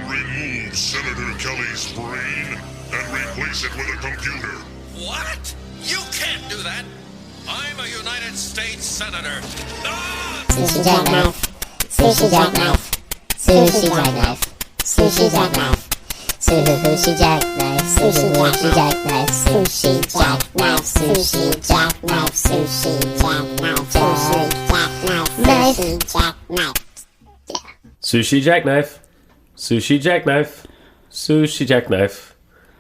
remove Senator Kelly's brain and replace it with a computer. What? You can't do that. I'm a United States Senator. Ah! Sushi jackknife. Sushi jackknife. Sushi jackknife. Sushi jackknife. Sushi jackknife. Sushi jackknife. Sushi jackknife. Sushi jackknife. Sushi jackknife. Sushi jackknife. Sushi jackknife. Sushi jackknife. Sushi jackknife.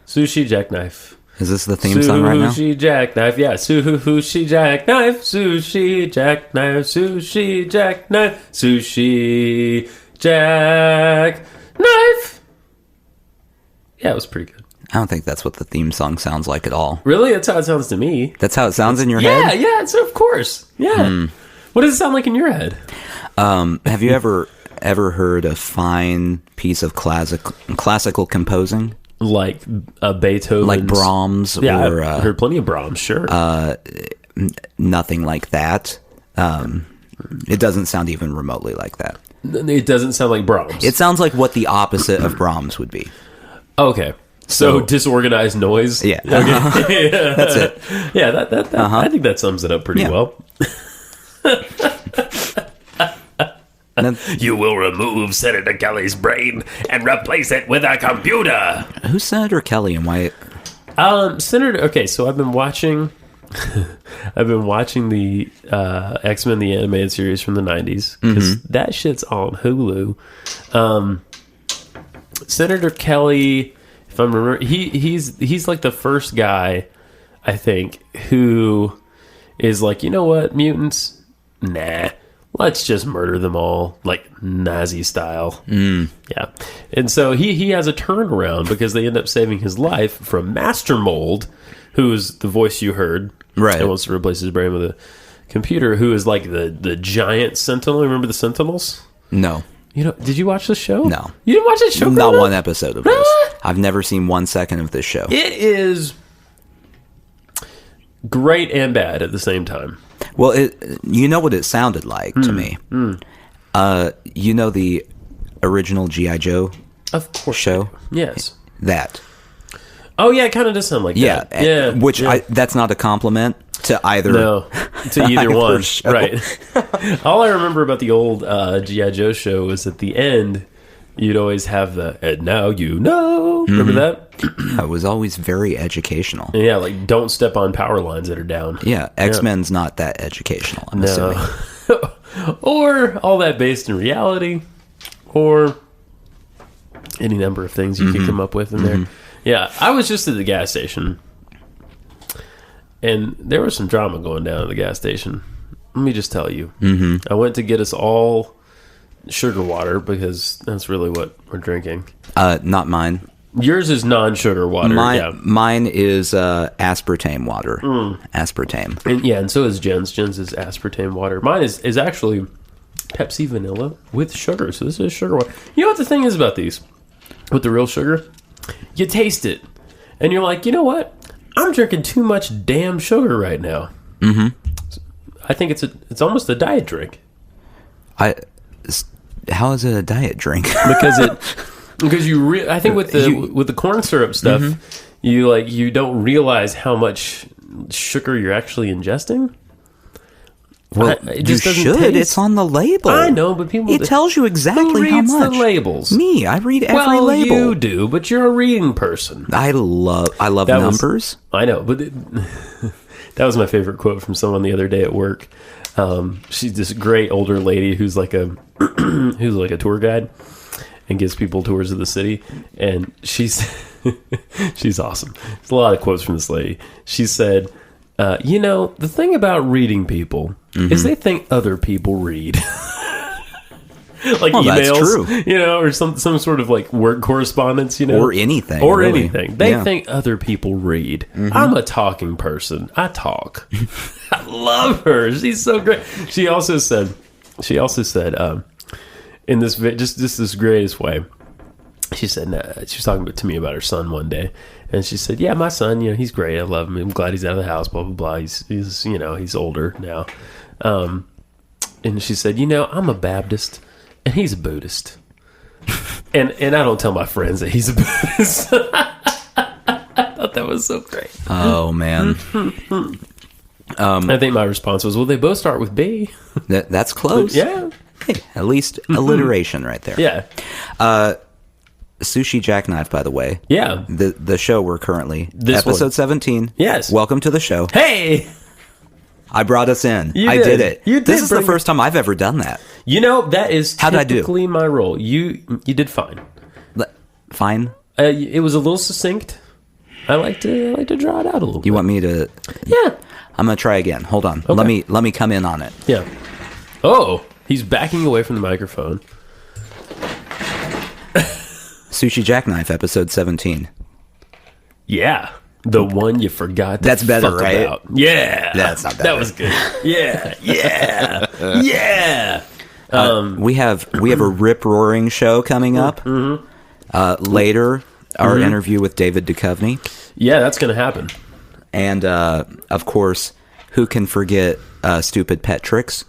Sushi jackknife. Is this the theme song right now? Sushi jackknife, yeah. Sushi jackknife. Sushi jackknife. Sushi jackknife. Sushi jackknife. Yeah, it was pretty good. I don't think that's what the theme song sounds like at all. Really? That's how it sounds to me. That's how it sounds in your head? Yeah, it's, of course. Yeah. What does it sound like in your head? Have you ever heard a fine piece of classical composing? Like Beethoven, like Brahms, yeah, or I've heard plenty of Brahms. Sure, nothing like that. It doesn't sound even remotely like that. It doesn't sound like Brahms. It sounds like what the opposite of Brahms would be. Okay, so disorganized noise. Yeah, okay. Yeah. That's it. Yeah, that I think that sums it up pretty well. You will remove Senator Kelly's brain and replace it with a computer. Who's Senator Kelly and why? Senator. Okay, so I've been watching. I've been watching the X-Men the animated series from the 90s because that shit's on Hulu. Senator Kelly, if I'm remember, he's like the first guy, I think, who is like, you know what, mutants? Nah. Let's just murder them all, like Nazi style. Yeah. And so he has a turnaround because they end up saving his life from Master Mold, who is the voice you heard. Right. And wants to replace his brain with a computer, who is like the giant sentinel. Remember the Sentinels? No. You know, did you watch the show? No. You didn't watch the show? Not one episode of this. I've never seen 1 second of this show. It is great and bad at the same time. Well, you know what it sounded like to me. You know the original G.I. Joe Of course. show? Yes. That. Oh, yeah, it kind of does sound like that. Yeah. Which yeah. that's not a compliment to either. No, to either one. show. Right. All I remember about the old G.I. Joe show was at the end, you'd always have the, and now you know. Remember that? It was always very educational. Yeah, like don't step on power lines that are down. Yeah, X-Men's not that educational, I'm assuming. Or all that based in reality, or any number of things you could come up with in there. Yeah, I was just at the gas station, and there was some drama going down at the gas station. Let me just tell you. I went to get us all sugar water because that's really what we're drinking. Not mine. Yours is non-sugar water. Mine is aspartame water. Aspartame. And so is Jen's. Jen's is aspartame water. Mine is actually Pepsi vanilla with sugar. So this is sugar water. You know what the thing is about these? With the real sugar? You taste it. And you're like, you know what? I'm drinking too much damn sugar right now. I think it's almost a diet drink. How is it a diet drink? Because I think with the corn syrup stuff, you don't realize how much sugar you're actually ingesting. Well, it just you doesn't should. taste. It's on the label. I know, but people... It tells you exactly how much. Who reads the labels? Me. I read every label. You do, but you're a reading person. I love numbers. I know, but that was my favorite quote from someone the other day at work. She's this great older lady who's like a tour guide and gives people tours of the city, and she's awesome. There's a lot of quotes from this lady. She said, the thing about reading people is they think other people read. Like emails, that's true. Or some sort of like work correspondence, or anything, really. They think other people read. I'm a talking person. I talk. I love her. She's so great. She also said, in this just this greatest way, she said, she was talking to me about her son one day, and she said, "Yeah, my son, he's great. I love him. I'm glad he's out of the house. Blah blah blah. He's older now." And she said, "I'm a Baptist, and he's a Buddhist." And I don't tell my friends that he's a Buddhist. I thought that was so great. Oh, man. I think my response was, well, they both start with B. That's close. Yeah. Hey, at least alliteration right there. Yeah. Sushi Jackknife, by the way. Yeah. The show we're currently... This episode one. 17. Yes. Welcome to the show. Hey! I brought us in. You I did. did it. You This did is the bring- first time I've ever done that. You know, that is How'd I do? typically my role. You did fine. Fine. It was a little succinct. I like to draw it out a little bit. You want me to... Yeah. I'm going to try again. Hold on. Okay. Let me come in on it. Yeah. Oh, he's backing away from the microphone. Sushi Jackknife, episode 17. Yeah. The one you forgot to That's better, fuck right? about. Yeah. That's not That better. was good. Yeah. Yeah. Yeah. We have a rip-roaring show coming up. Later, our interview with David Duchovny. Yeah, that's going to happen. And, of course, who can forget Stupid Pet Tricks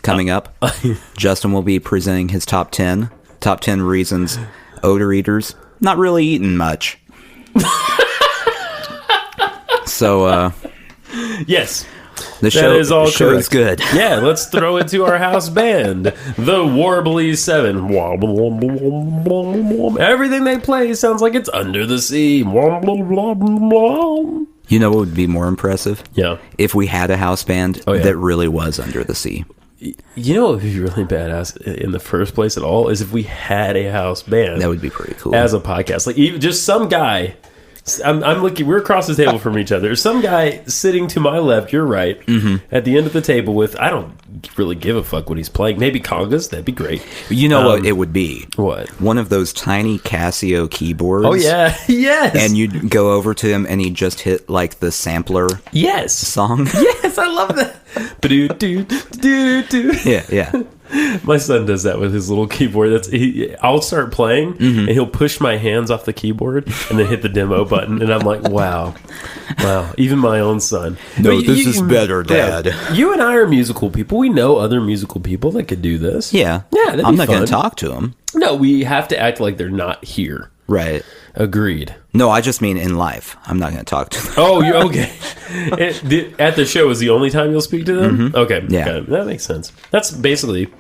coming up? Justin will be presenting his top 10 reasons odor eaters not really eating much. So, Yes. the show is all show is correct. good. Yeah, let's throw it to our house band, the Warbly 7. Everything they play sounds like it's under the sea. You know what would be more impressive? Yeah. If we had a house band Oh, yeah. that really was under the sea. You know what would be really badass in the first place at all is if we had a house band. That would be pretty cool. As a podcast. Like, even just some guy. I'm looking. We're across the table from each other. Some guy sitting to my left, you're right, at the end of the table with. I don't really give a fuck what he's playing. Maybe congas. That'd be great. You know what it would be? What? One of those tiny Casio keyboards. Oh yeah. Yes. And you'd go over to him and he'd just hit like the sampler yes. song. Yes, I love that. Ba-do-do-do-do-do. Yeah. My son does that with his little keyboard. I'll start playing, and he'll push my hands off the keyboard and then hit the demo button, and I'm like, wow. Even my own son. No, But this is better, Dad. You and I are musical people. We know other musical people that could do this. Yeah. that'd I'm be not going fun. to talk to him. No, we have to act like they're not here. Right. Agreed. No, I just mean in life. I'm not going to talk to them. Oh, you okay? At the show is the only time you'll speak to them. Okay, Yeah. okay, that makes sense. That's basically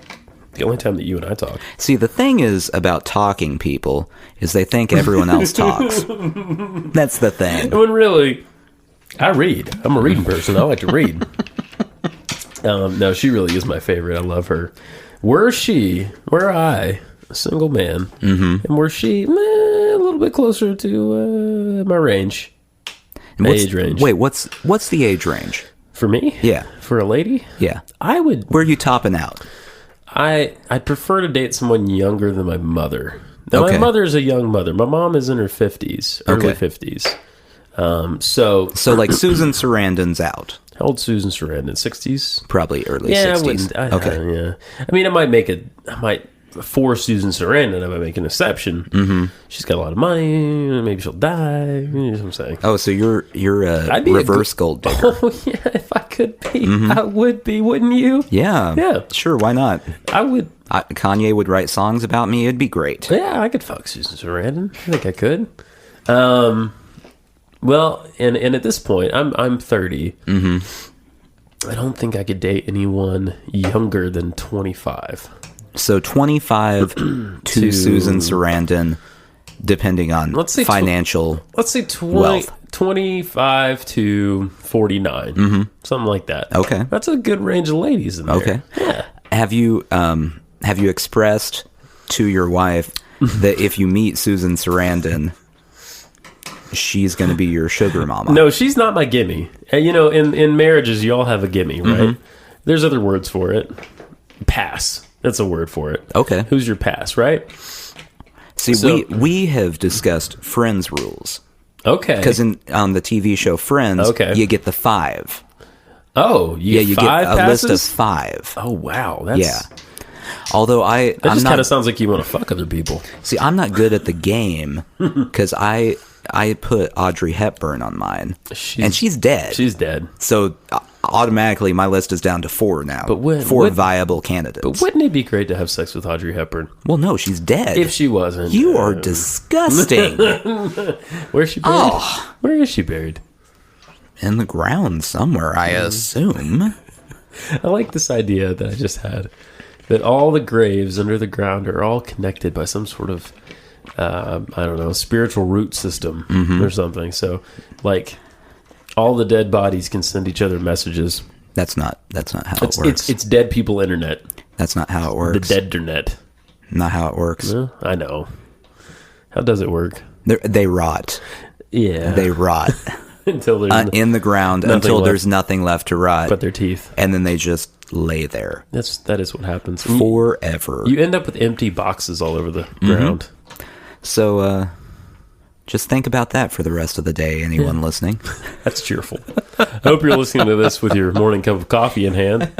the only time that you and I talk. See, the thing is about talking people is they think everyone else talks. That's the thing. When really, I read. I'm a reading person. I like to read. No, she really is my favorite. I love her. Were I a single man, and were she a little bit closer to my range, my age range? Wait, what's the age range? For me? Yeah. For a lady? Yeah. I would. Where are you topping out? I'd prefer to date someone younger than my mother. Now, Okay. my mother is a young mother. My mom is in her 50s, early Okay. 50s. So So like Susan Sarandon's out. how old Susan Sarandon? 60s? Probably early Yeah, 60s. I wouldn't. Okay. Yeah. I mean, I might for Susan Sarandon, I might make an exception. Mm-hmm. She's got a lot of money. Maybe she'll die. You know what I'm saying? Oh, so you're a I'd be a reverse gold digger. Oh yeah, if I could be, I would be. Wouldn't you? Yeah. Yeah. Sure, why not? I would. Kanye would write songs about me. It'd be great. Yeah, I could fuck Susan Sarandon. I think I could. Well, and at this point, I'm 30. Mm-hmm. I don't think I could date anyone younger than 25. So 25 to Susan Sarandon, depending on Let's say financial. Let's say Wealth. 25 to 49. Something like that. Okay. That's a good range of ladies in there. Okay. Yeah. Have you expressed to your wife that if you meet Susan Sarandon, she's going to be your sugar mama? No, she's not my gimme. And, you know, in marriages, you all have a gimme, right? There's other words for it. Pass. That's a word for it. Okay. Who's your pass, right? See, So- we have discussed Friends rules. Okay. Because on the TV show Friends, Okay. you get the 5. Oh, you You get five get a passes? list of 5. Oh, wow. That's, Yeah. Although That I'm just not kind of sounds like you want to fuck other people. see, I'm not good at the game because I I put Audrey Hepburn on mine, and she's dead. She's dead. So automatically, my list is down to 4 now. But four viable candidates. But wouldn't it be great to have sex with Audrey Hepburn? Well, no, she's dead. If she wasn't. You are disgusting. Where's she buried? Oh. Where is she buried? In the ground somewhere, I assume. I like this idea that I just had, that all the graves under the ground are all connected by some sort of, I don't know, spiritual root system or something. So, like, all the dead bodies can send each other messages. That's not how it works. It's dead people internet. That's not how it works. The dead-dernet. Not how it works. Well, I know. How does it work? They rot. Yeah. They rot. Until there's in the ground until there's nothing left to rot. But their teeth. And then they just lay there. That is what happens. Forever. You end up with empty boxes all over the ground. So, just think about that for the rest of the day, anyone listening. That's cheerful. I hope you're listening to this with your morning cup of coffee in hand.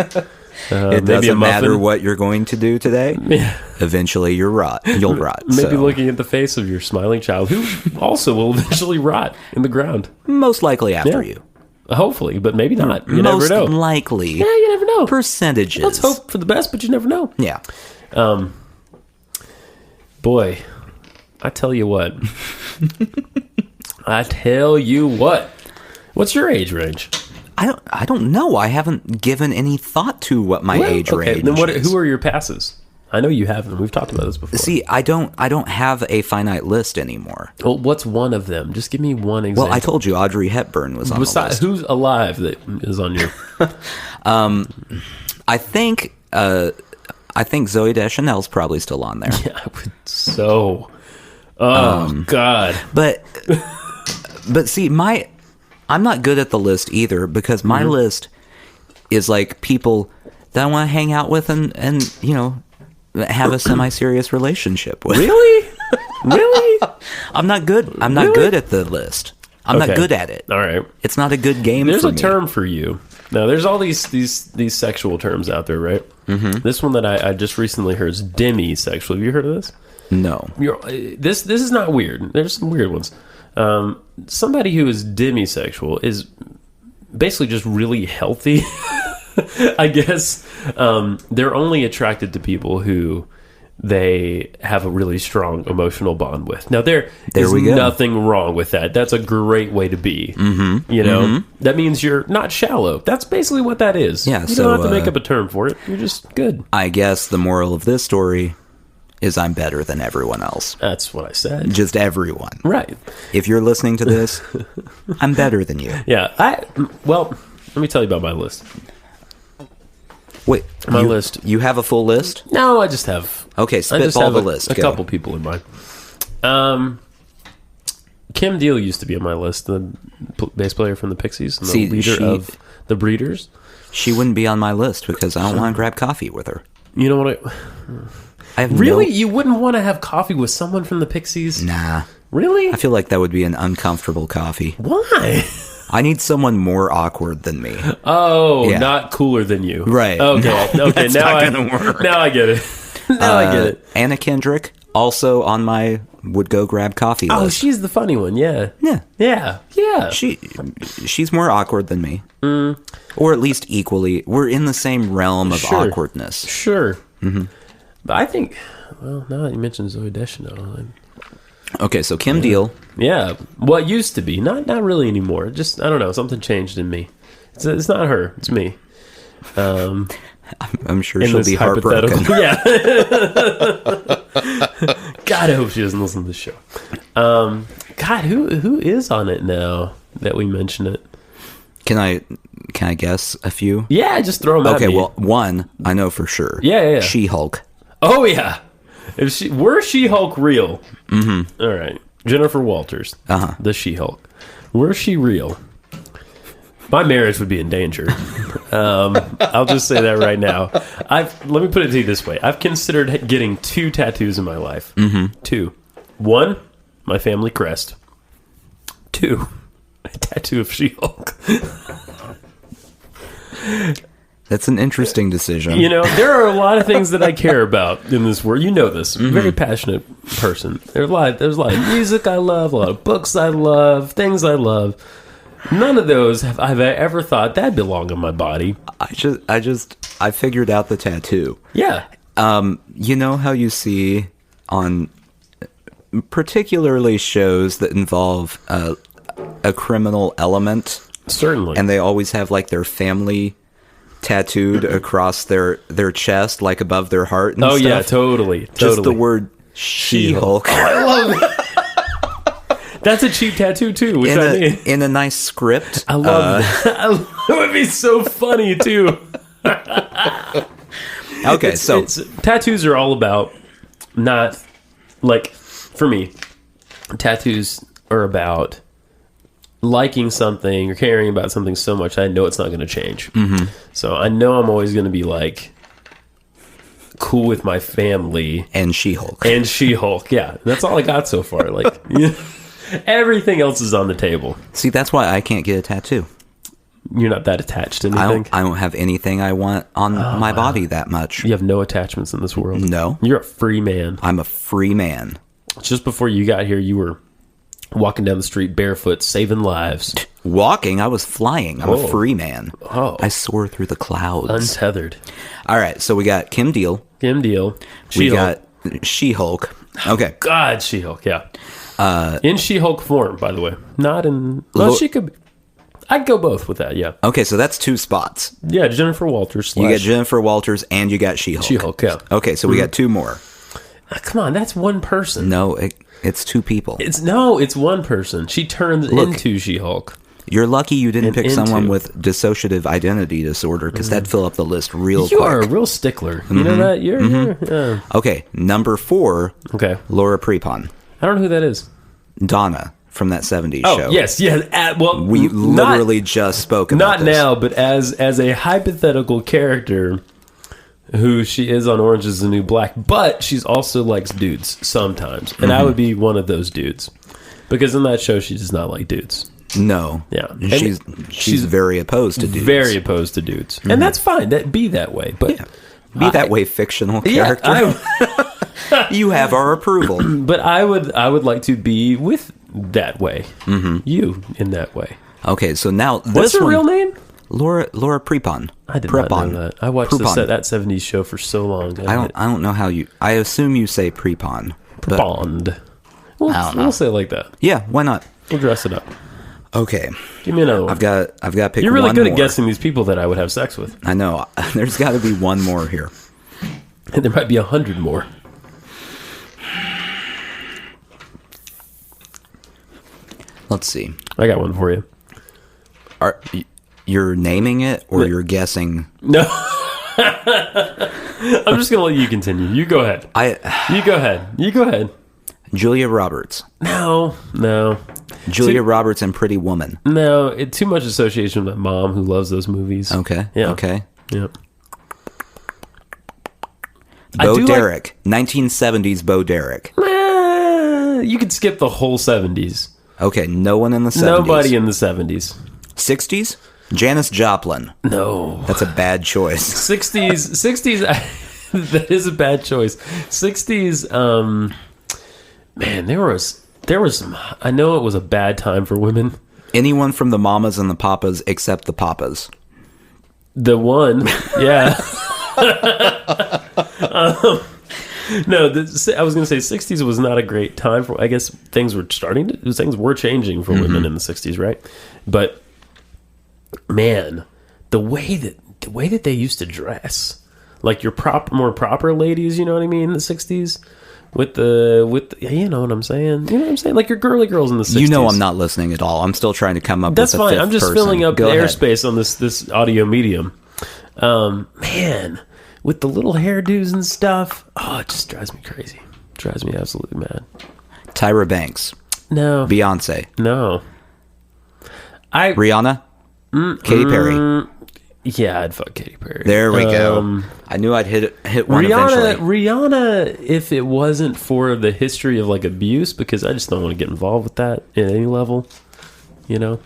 It doesn't matter what you're going to do today. Yeah. Eventually, you'll rot. Maybe looking at the face of your smiling child, who also will eventually rot in the ground. Most likely after you. Hopefully, but maybe not. You never know. Most likely. Yeah, you never know. Percentages. Let's hope for the best, but you never know. Yeah. Boy, I tell you what. What's your age range? I don't know. I haven't given any thought to what my age range then is. Who are your passes? I know you have them. We've talked about this before. See, I don't have a finite list anymore. Well, what's one of them? Just give me one example. Well, I told you Audrey Hepburn was on the list. Who's alive that is on your... I think Zooey Deschanel's probably still on there. Yeah, I would so... Oh, God. But see, I'm not good at the list either, because my list is like people that I want to hang out with and have a semi-serious relationship with. Really? Really? I'm not good. I'm not good at the list. I'm not good at it. All right. It's not a good game There's for a me. term for you. Now, there's all these sexual terms out there, right? Mm-hmm. This one that I just recently heard is demisexual. Have you heard of this? No. This is not weird. There's some weird ones. Somebody who is demisexual is basically just really healthy. I guess they're only attracted to people who they have a really strong emotional bond with. Now, there is nothing wrong with that. That's a great way to be. Mm-hmm. You know, that means you're not shallow. That's basically what that is. Yeah, you don't have to make up a term for it. You're just good. I guess the moral of this story is I'm better than everyone else. That's what I said. Just everyone. Right. If you're listening to this, I'm better than you. Yeah. Well, let me tell you about my list. Wait, my list. You have a full list? No, I just have. Okay, spitball the list. A couple people in mind. Kim Deal used to be on my list, the bass player from the Pixies and the leader of the Breeders. She wouldn't be on my list because I don't want to grab coffee with her. You know what? You wouldn't want to have coffee with someone from the Pixies? Nah. Really? I feel like that would be an uncomfortable coffee. Why? I need someone more awkward than me. Oh, not cooler than you. Right. Okay. No, okay. Now not gonna work. Now I get it. I get it. Anna Kendrick, also on my would go grab coffee list. Oh, she's the funny one. Yeah. Yeah. Yeah. Yeah. She's more awkward than me. Or at least equally. We're in the same realm of awkwardness. Sure. Mm-hmm. But I think, well, now that you mentioned Zooey Deschanel. Okay, so Kim Deal. Yeah. What used to be. Not really anymore. Just, I don't know. Something changed in me. It's not her. It's me. I'm sure she'll be heartbroken. Yeah. God, I hope she doesn't listen to this show. God, who is on it now that we mention it? Can I guess a few? Yeah, just throw them at me. Okay, well, one I know for sure. Yeah. She-Hulk. Oh yeah. Were She-Hulk real? Mm-hmm. All right, Jennifer Walters. The She-Hulk. Were she real? My marriage would be in danger. I'll just say that right now. Let me put it to you this way. I've considered getting 2 tattoos in my life. Mm-hmm. 2. 1, my family crest. 2, a tattoo of She-Hulk. That's an interesting decision. You know, there are a lot of things that I care about in this world. You know this. I'm a very passionate person. There's a lot of music I love, a lot of books I love, things I love. None of those have I ever thought that belong in my body. I figured out the tattoo. Yeah. You know how you see on particularly shows that involve a criminal element, Certainly. and they always have like their family tattooed across their chest, like above their heart and stuff. Yeah, totally. Just the word She-Hulk. I love it. That's a cheap tattoo too, which I mean. In a nice script. I love that. It would be so funny too. Okay, so tattoos are all about not like for me. Tattoos are about liking something or caring about something so much I know it's not going to change. Mm-hmm. So I know I'm always going to be like cool with my family and She-Hulk. And She-Hulk, yeah. That's all I got so far. Like everything else is on the table. See, that's why I can't get a tattoo. You're not that attached to anything? I don't have anything I want on my body that much. You have no attachments in this world? No. You're a free man. I'm a free man. Just before you got here, you were walking down the street barefoot, saving lives. Walking? I was flying. I'm a free man. Oh. I soar through the clouds. Untethered. All right, so we got Kim Deal. We got She-Hulk. Okay. God, She-Hulk, yeah. In She-Hulk form, by the way. Not in... Well, she could... I'd go both with that, yeah. Okay, so that's 2 spots. Yeah, Jennifer Walters. You got Jennifer Walters and you got She-Hulk. She-Hulk, yeah. Okay, so we got 2 more. Come on, that's one person. No, it's 2 people. It's one person. She turns into She-Hulk. You're lucky you didn't pick someone with dissociative identity disorder, because that'd fill up the list real quick. You are a real stickler. You know that? You're Okay, number 4. Okay. Laura Prepon. I don't know who that is. Donna from that 70s Oh, show. yes. Well, we literally just spoke about this. Not now, but as a hypothetical character who she is on Orange is the New Black, but she's also likes dudes sometimes. And I would be one of those dudes. Because in that show, she does not like dudes. No. Yeah. She's very opposed to dudes. Very opposed to dudes. And that's fine. Be that way. But be that way, fictional character. You have our approval. But I would like to be with that way. You in that way. Okay, so now what's her real name? Laura Prepon. I did not know that. I watched that 70s show for so long. I don't know how you... I assume you say Prepon. Prepond. We'll say it like that. Yeah, why not? We'll dress it up. Okay. Give me another one. I've got to pick. You're really one good more. at guessing these people that I would have sex with. I know. There's got to be one more here. And there might be 100 more. Let's see. I got one for you. You're naming it, or you're guessing? No. I'm just gonna let you continue. You go ahead. You go ahead. Julia Roberts. No. Julia Roberts and Pretty Woman. No, too much association with my mom, who loves those movies. Okay. Yeah. Okay. Yeah. Bo Derek. 1970s Bo Derek. You could skip the whole 70s. Okay, no one in the 70s. Nobody in the 70s. 60s? Janis Joplin. No. That's a bad choice. 60s, that is a bad choice. 60s, man, there was some, I know it was a bad time for women. Anyone from the mamas and the papas except the papas. The one, yeah. No, I was going to say 60s was not a great time for. I guess things were changing for women in the 60s, right? But man, the way that they used to dress, like your more proper ladies, you know what I mean, in the 60s, with the you know what I'm saying, like your girly girls in the 60s. You know, I'm not listening at all. I'm still trying to come up. That's with a fine. fifth I'm just person. filling up Go the ahead. airspace on this audio medium. Man. With the little hairdos and stuff. Oh, it just drives me crazy. Drives me absolutely mad. Tyra Banks. No. Beyonce. No. Rihanna. Katy Perry. Yeah, I'd fuck Katy Perry. There we go. I knew I'd hit one eventually. Rihanna, if it wasn't for the history of like abuse, because I just don't want to get involved with that at any level, you know.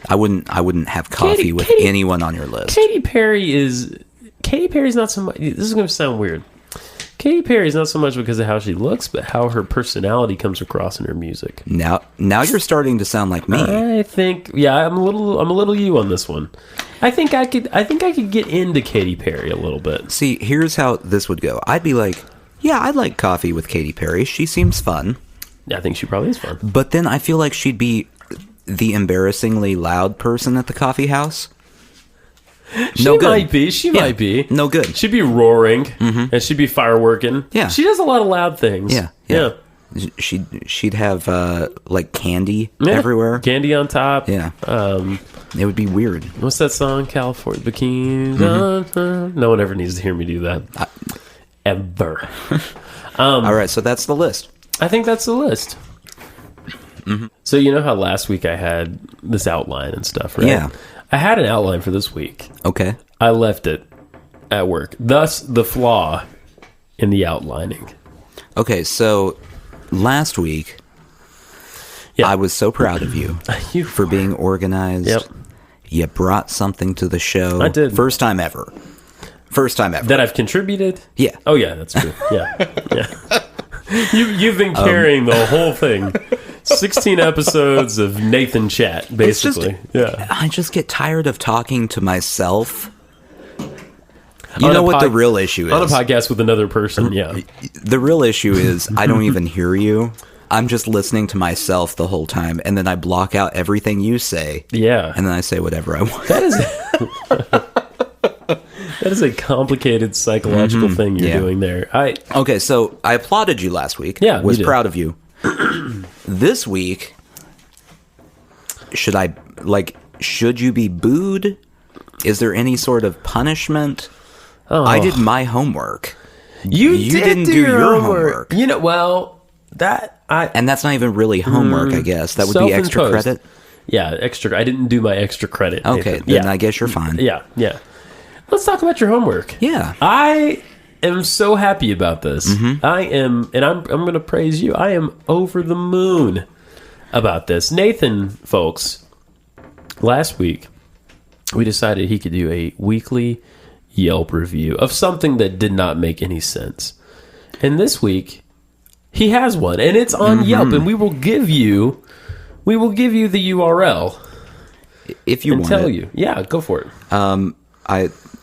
I wouldn't have coffee with anyone on your list. Katy Perry's not so much. This is going to sound weird. Katy Perry's not so much because of how she looks, but how her personality comes across in her music. Now you're starting to sound like me. I think, I'm a little you on this one. I think I could get into Katy Perry a little bit. See, here's how this would go. I'd be like, yeah, I'd like coffee with Katy Perry. She seems fun. I think she probably is fun. But then I feel like she'd be the embarrassingly loud person at the coffee house. She might be. No good. She'd be roaring, and she'd be fireworking. Yeah. She does a lot of loud things. Yeah. She'd have like candy everywhere. Candy on top. Yeah. It would be weird. What's that song? California Bikinis. No one ever needs to hear me do that. Ever. All right, so that's the list. I think that's the list. So you know how last week I had this outline and stuff, right? Yeah. I had an outline for this week. Okay. I left it at work. Thus, the flaw in the outlining. Okay, so last week, I was so proud of you for being organized. Yep. You brought something to the show. I did. First time ever. That I've contributed? Yeah. Oh, yeah, that's true. Yeah. You've been carrying the whole thing. 16 episodes of Nathan chat, basically. I just get tired of talking to myself. You know what the real issue is? On a podcast with another person, yeah. The real issue is I don't even hear you. I'm just listening to myself the whole time, and then I block out everything you say. Yeah. And then I say whatever I want. That is a complicated psychological thing you're doing there. Okay, so I applauded you last week. Yeah, was proud of you. This week, should you be booed? Is there any sort of punishment? Oh. I did my homework. You didn't do your homework. You know, and that's not even really homework, I guess. That would be extra credit. Yeah, extra. I didn't do my extra credit. Okay, then I guess you're fine. Yeah. Let's talk about your homework. Yeah. I am so happy about this. I am, and I'm going to praise you. I am over the moon about this. Nathan, folks, last week, we decided he could do a weekly Yelp review of something that did not make any sense. And this week, he has one, and it's on Yelp, and we will give you the URL. If you want tell it. you. Yeah, go for it.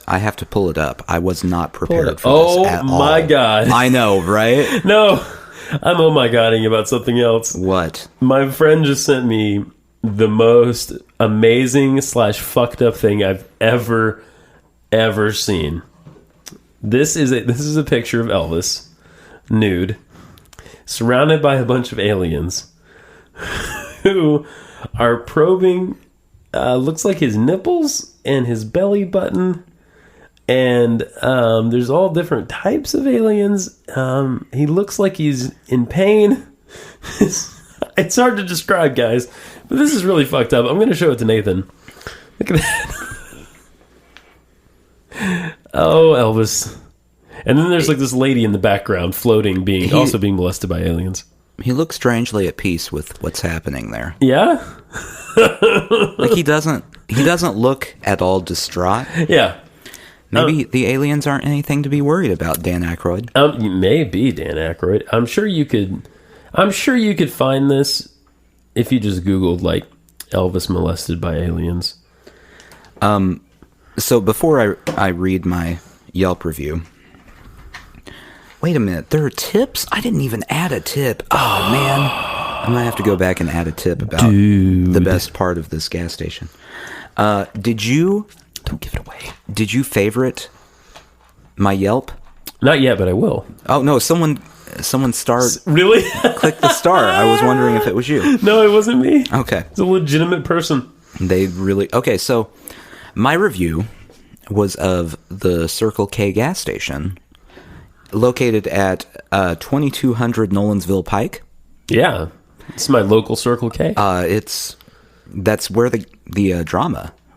I have to pull it up. I was not prepared for this at all. Oh my God. I know, right? No, I'm oh my godding about something else. What? My friend just sent me the most amazing / fucked up thing I've ever seen. This is a picture of Elvis, nude, surrounded by a bunch of aliens who are probing, looks like his nipples and his belly button. And there's all different types of aliens. He looks like he's in pain. It's hard to describe, guys. But this is really fucked up. I'm going to show it to Nathan. Look at that. Oh, Elvis. And then there's like this lady in the background floating, also being molested by aliens. He looks strangely at peace with what's happening there. Yeah? Like he doesn't look at all distraught. Yeah. Maybe the aliens aren't anything to be worried about, Dan Aykroyd. Maybe Dan Aykroyd. I'm sure you could find this if you just Googled like Elvis molested by aliens. So before I read my Yelp review, wait a minute, there are tips? I didn't even add a tip. Oh man, I'm gonna have to go back and add a tip about the best part of this gas station. Did you? Don't give it away. Did you favorite my Yelp? Not yet, but I will. Oh no, someone starred. Really? Click the star. I was wondering if it was you. No, it wasn't me. Okay. It's a legitimate person. Okay, so my review was of the Circle K gas station located at 2200 Nolensville Pike. Yeah. It's my local Circle K. That's where the drama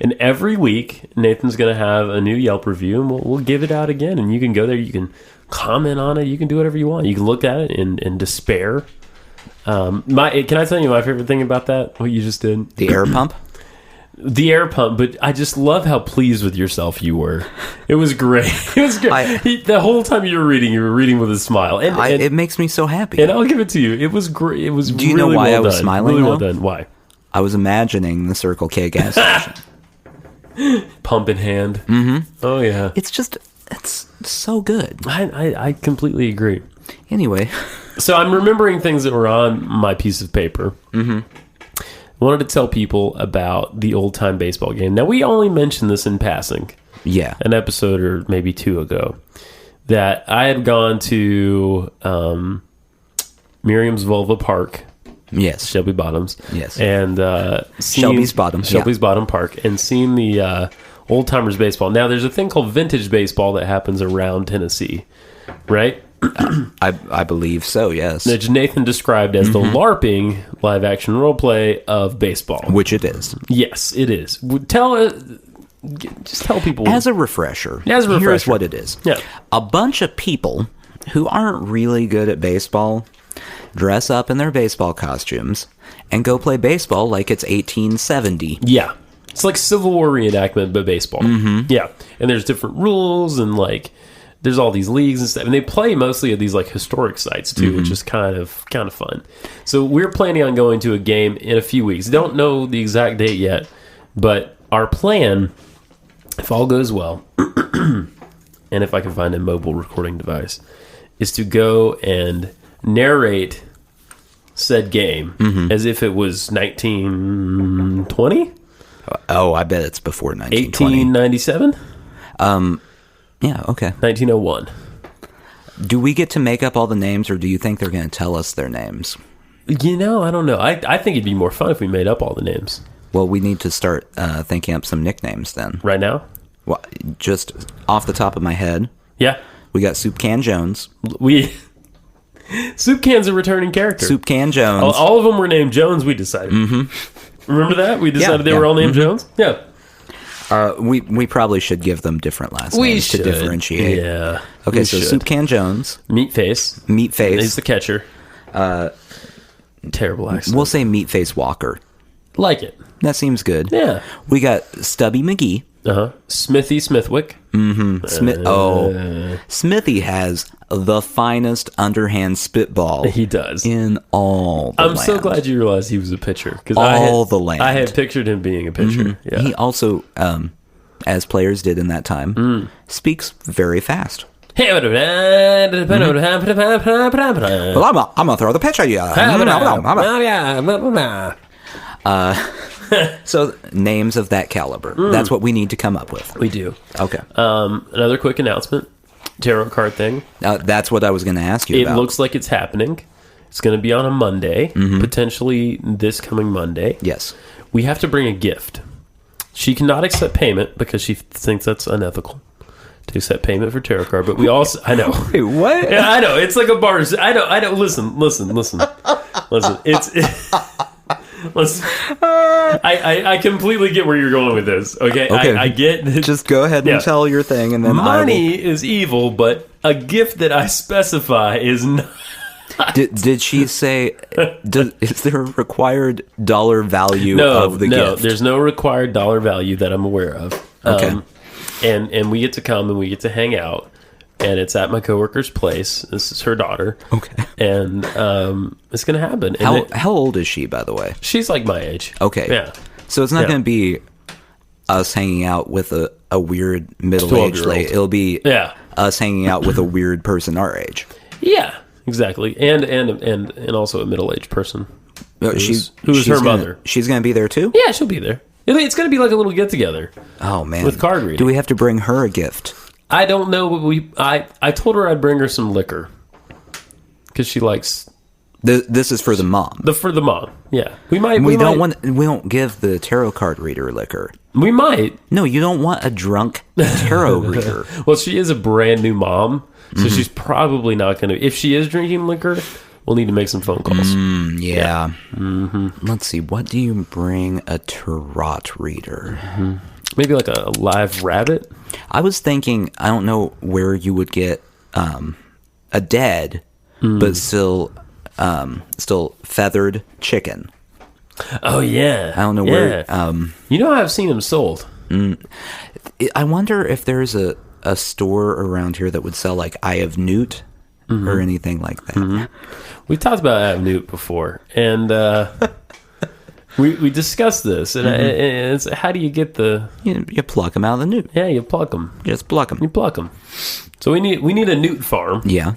And every week, Nathan's going to have a new Yelp review, and we'll give it out again. And you can go there. You can comment on it. You can do whatever you want. You can look at it in despair. Can I tell you my favorite thing about that? What you just did? The air pump? The air pump, but I just love how pleased with yourself you were. It was great. It was good. The whole time you were reading with a smile. And it makes me so happy. And I'll give it to you. It was great. It was. Do you really know why well I was done. smiling? Really well though? done. Why? I was imagining the Circle K gas station. Pump in hand. Mm-hmm. Oh yeah. It's so good. I completely agree. Anyway, so I'm remembering things that were on my piece of paper. Mm-hmm. I wanted to tell people about the old time baseball game. Now we only mentioned this in passing. Yeah, an episode or maybe two ago, that I had gone to Miriam's Vulva Park. Yes, Shelby Bottoms. Yes, and Shelby's Bottom. Shelby's Bottom Park, and seen the old timers baseball. Now there's a thing called vintage baseball that happens around Tennessee, right? I believe so. Yes, Which Nathan described as the LARPing live action role play of baseball, which it is. Yes, it is. Just tell people As a refresher, Here's here's what it is. Yeah. A bunch of people who aren't really good at baseball dress up in their baseball costumes and go play baseball like it's 1870. Yeah. It's like Civil War reenactment, but baseball. Mm-hmm. Yeah. And there's different rules, and like there's all these leagues and stuff. And they play mostly at these like historic sites too, which is kind of fun. So we're planning on going to a game in a few weeks. Don't know the exact date yet, but our plan, if all goes well, and if I can find a mobile recording device, is to go and narrate said game as if it was 1920? Oh, I bet it's before 1920. 1897? Yeah, okay. 1901. Do we get to make up all the names, or do you think they're going to tell us their names? You know, I don't know. I think it'd be more fun if we made up all the names. Well, we need to start thinking up some nicknames then. Right now? Well, just off the top of my head, Yeah. we got Soup Can Jones. Soup Can's a returning character. Soup Can Jones. All of them were named Jones, we decided. Mm-hmm. Remember that? We decided they were all named Jones? Yeah. We probably should give them different last names to differentiate. Yeah. Okay, so Soup Can Jones. Meatface. He's the catcher. Terrible accent. We'll say Meatface Walker. Like it. That seems good. Yeah. We got Stubby McGee. Uh-huh. Smithy Smithwick. Smithy has the finest underhand spitball. He does. In all the I'm land. so glad you realized he was a pitcher. Because the land. I had pictured him being a pitcher. Yeah. He also, as players did in that time, speaks very fast. Well, I'm gonna throw the pitch at you. So names of that caliber. That's what we need to come up with. We do. Okay. Another quick announcement. Tarot card thing. That's what I was going to ask you about. It looks like it's happening. It's going to be on a Monday, potentially this coming Monday. Yes. We have to bring a gift. She cannot accept payment because she thinks that's unethical to accept payment for tarot card. But we also, I know. Wait, what? Yeah, I know. It's like a bar. I know. Listen. Listen. Listen. I completely get where you're going with this. Okay. I get this. Just go ahead and tell your thing, and then money is evil, but a gift that I specify is not. Did she say? Is there a required dollar value of the gift? No, there's no required dollar value that I'm aware of. Okay. And we get to come and we get to hang out, and it's at my coworker's place. This is her daughter. Okay. And it's gonna happen. How old is she, by the way? She's like my age. Okay. Yeah. So it's not going to be us hanging out with a weird middle-aged lady. It'll be us hanging out with a weird person our age. Yeah. Exactly, and also a middle-aged person. Who's her mother? She's going to be there too? Yeah, she'll be there. It's going to be like a little get-together. Oh man, with card reading. Do we have to bring her a gift? I don't know. I told her I'd bring her some liquor because she likes. This is for the mom. For the mom, yeah. We don't give the tarot card reader liquor. We might. No, you don't want a drunk tarot reader. Well, she is a brand new mom. So she's probably not going to... If she is drinking liquor, We'll need to make some phone calls. Yeah. Let's see. What do you bring a tarot reader? Maybe like a live rabbit. I was thinking, I don't know where you would get a dead, but still feathered chicken. Oh yeah. I don't know where. You know, I've seen them sold. I wonder if there's a store around here that would sell like Eye of Newt or anything like that. We talked about Eye of Newt before, and we discussed this. And, and it's, how do you get the? You pluck them out of the newt. Yeah, you pluck them. Just pluck them. You pluck them. So we need a newt farm. Yeah.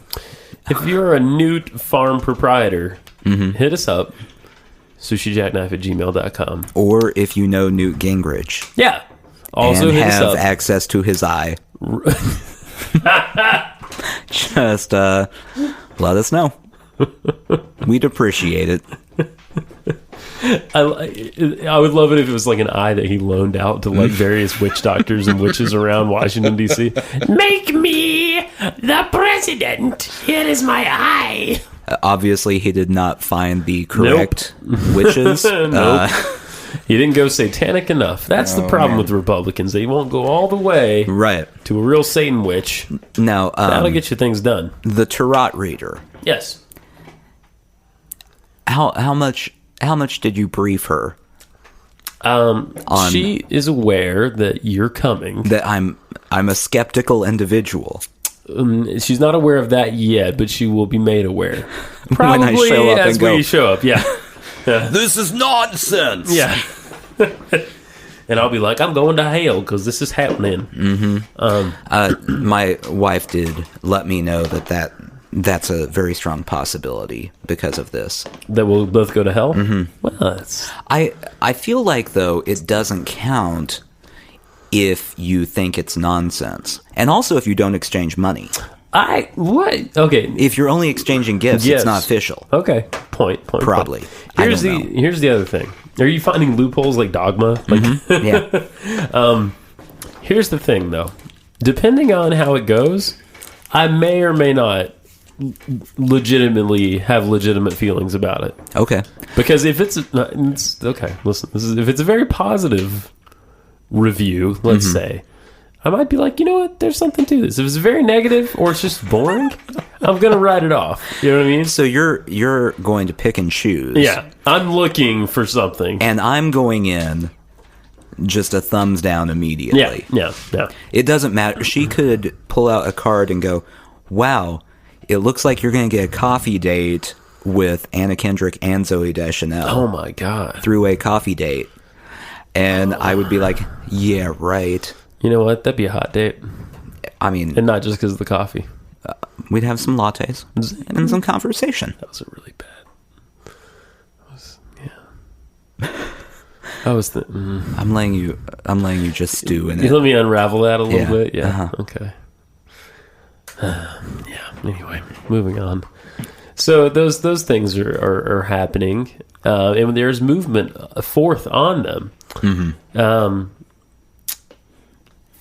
If you're a newt farm proprietor, hit us up. SushiJackknife@gmail.com. Or if you know Newt Gingrich. Yeah. Also and hit us have up. access to his eye. Just let us know. We'd appreciate it. I would love it if it was like an eye that he loaned out to like various witch doctors and witches around Washington, D.C. Make me the president. Here is my eye. Obviously, he did not find the correct witches. Nope. He didn't go satanic enough. That's the problem with Republicans. They won't go all the way Right. to a real Satan witch. Now, That'll get you things done. the tarot reader. Yes. How much did you brief her She is aware that you're coming. that I'm a skeptical individual? She's not aware of that yet, but she will be made aware. When Probably I show up as and go, we show up. Yeah. This is nonsense. Yeah. And I'll be like, I'm going to hell because this is happening. my wife did let me know that's a very strong possibility because of this. That we'll both go to hell? Well, that's... I feel like, though, it doesn't count if you think it's nonsense. And also if you don't exchange money. What? Okay. If you're only exchanging gifts, Yes. it's not official. Okay. Point. Probably. Here's I don't know. Here's the other thing. Are you finding loopholes like Dogma? Like, Yeah. here's the thing, though. Depending on how it goes, I may or may not legitimately have legitimate feelings about it. Okay. Because if it's okay, listen. If it's a very positive review, let's say, I might be like, you know what? There's something to this. If it's very negative or it's just boring, I'm gonna write it off. You know what I mean? So you're going to pick and choose. Yeah, I'm looking for something. And I'm going in just a thumbs down immediately. Yeah. It doesn't matter. She could pull out a card and go, wow, it looks like you're going to get a coffee date with Anna Kendrick and Zooey Deschanel. Oh my god. Three-way coffee date. And I would be like, yeah, right. You know what? That'd be a hot date, I mean, and not just because of the coffee. we'd have some lattes and some conversation. That was a really bad. I was I'm letting you just stew in You it. let me unravel that a little Yeah. bit. Yeah. Uh-huh. Okay. Yeah. Anyway, moving on. So those things are happening, and there's movement forth on them.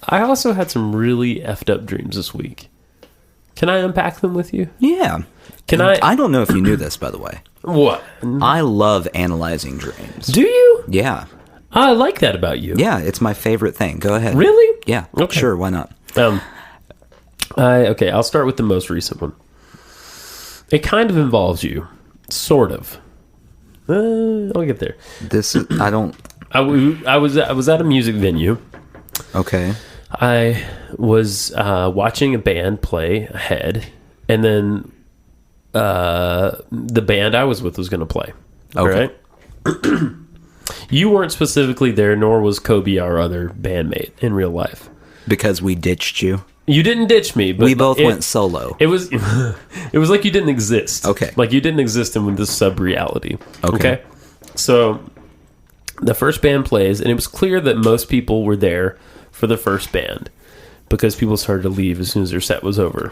I also had some really effed up dreams this week. Can I unpack them with you? Yeah. Can I? I don't know if you knew this, by the way. What? I love analyzing dreams. Do you? Yeah. I like that about you. Yeah, it's my favorite thing. Go ahead. Really? Yeah. Okay. Sure, why not? Okay, I'll start with the most recent one. It kind of involves you, sort of. I'll get there. This is, I don't. I was at a music venue. Okay. I was watching a band play ahead, and then the band I was with was going to play. Okay. All right? You weren't specifically there, nor was Kobe, our other bandmate, in real life. Because we ditched you. You didn't ditch me, but We both went solo. It was it was like you didn't exist. Okay. Like you didn't exist in this sub-reality. Okay. So the first band plays, and it was clear that most people were there for the first band because people started to leave as soon as their set was over.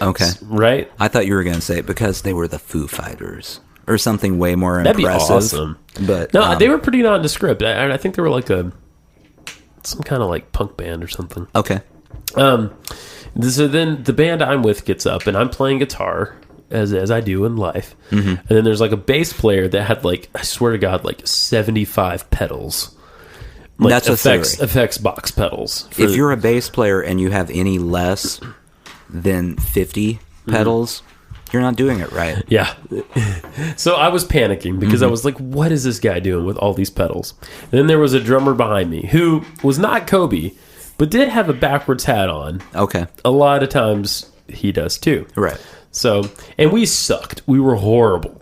Okay. Right? I thought you were going to say it because they were the Foo Fighters or something way more That'd be impressive. awesome. But No, they were pretty nondescript. I think they were like some kind of like punk band or something. okay. So then the band I'm with gets up, and I'm playing guitar, as I do in life. And then there's like a bass player that had like, I swear to God, like 75 pedals. Like That's a theory. effects box pedals. If you're a bass player and you have any less than 50 pedals, you're not doing it right. Yeah. So I was panicking because I was like, what is this guy doing with all these pedals? And then there was a drummer behind me who was not Kobe, but did have a backwards hat on. Okay. A lot of times he does too. Right. So, and we sucked. We were horrible.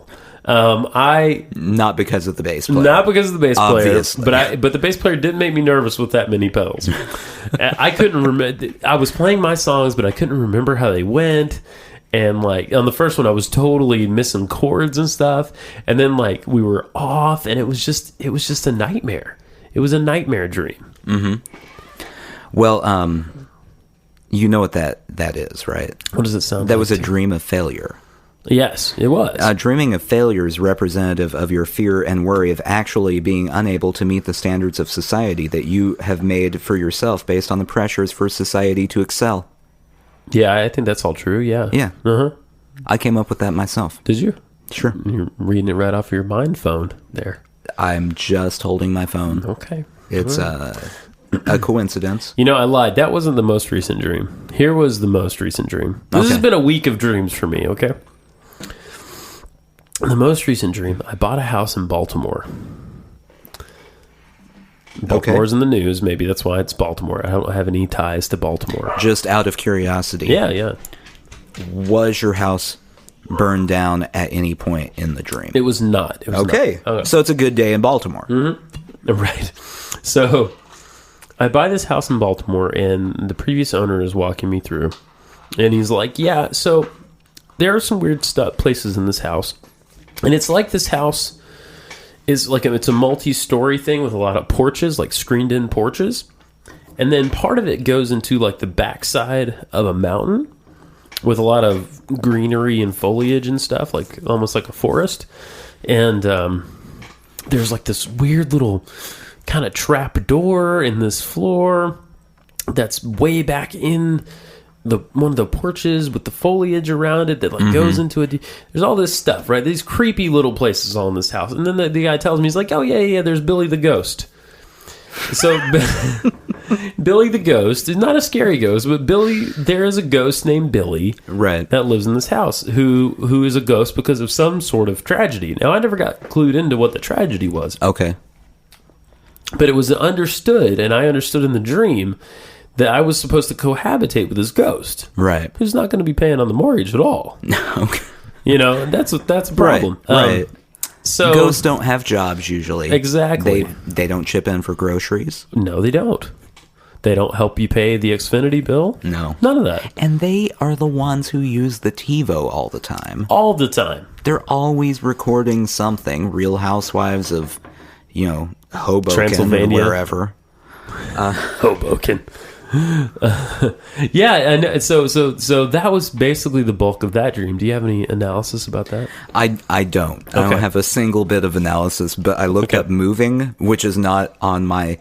Not because of the bass player. Not because of the bass player, Obviously. but the bass player didn't make me nervous with that many pedals. I couldn't remember. I was playing my songs, but I couldn't remember how they went. And like on the first one, I was totally missing chords and stuff. And then like we were off, and it was just a nightmare. It was a nightmare dream. Well, you know what that is, right? What does it sound like? That was a dream of failure. Yes, it was. Dreaming of failure is representative of your fear and worry of actually being unable to meet the standards of society that you have made for yourself based on the pressures for society to excel. Yeah, I think that's all true. Yeah. Yeah. Uh-huh. I came up with that myself. Did you? Sure. You're reading it right off your mind phone there. I'm just holding my phone. Okay. It's a coincidence. You know, I lied. That wasn't the most recent dream. Here was the most recent dream. This has Okay. been a week of dreams for me, okay? The most recent dream, I bought a house in Baltimore. Baltimore's in the news. Maybe that's why it's Baltimore. I don't have any ties to Baltimore. Just out of curiosity. Yeah. Was your house burned down at any point in the dream? It was not. It was Okay. not. So it's a good day in Baltimore. Right. So I buy this house in Baltimore, and the previous owner is walking me through, and he's like, yeah, so there are some weird places in this house. And it's like this house is like it's a multi-story thing with a lot of porches, like screened-in porches. And then part of it goes into like the backside of a mountain with a lot of greenery and foliage and stuff, like almost like a forest. And there's like this weird little kind of trap door in this floor that's way back in one of the porches with the foliage around it that like goes into it. There's all this stuff, right? These creepy little places all in this house. And then the guy tells me, he's like, oh yeah, there's Billy the Ghost. So Billy the Ghost is not a scary ghost, but there is a ghost named Billy, Right. that lives in this house who is a ghost because of some sort of tragedy. Now I never got clued into what the tragedy was, Okay. but it was understood, and I understood in the dream that I was supposed to cohabitate with this ghost, Right. who's not going to be paying on the mortgage at all. Okay. You know, that's a problem. Right. So Ghosts don't have jobs usually. Exactly. They don't chip in for groceries. no, they don't. They don't help you pay the Xfinity bill. No. None of that. And they are the ones who use the TiVo all the time. All the time. They're always recording something. Real Housewives of, Hoboken Transylvania. or wherever. Hoboken. Yeah, and so that was basically the bulk of that dream. Do you have any analysis about that? I don't. I Okay. don't have a single bit of analysis, but I looked up moving, which is not on my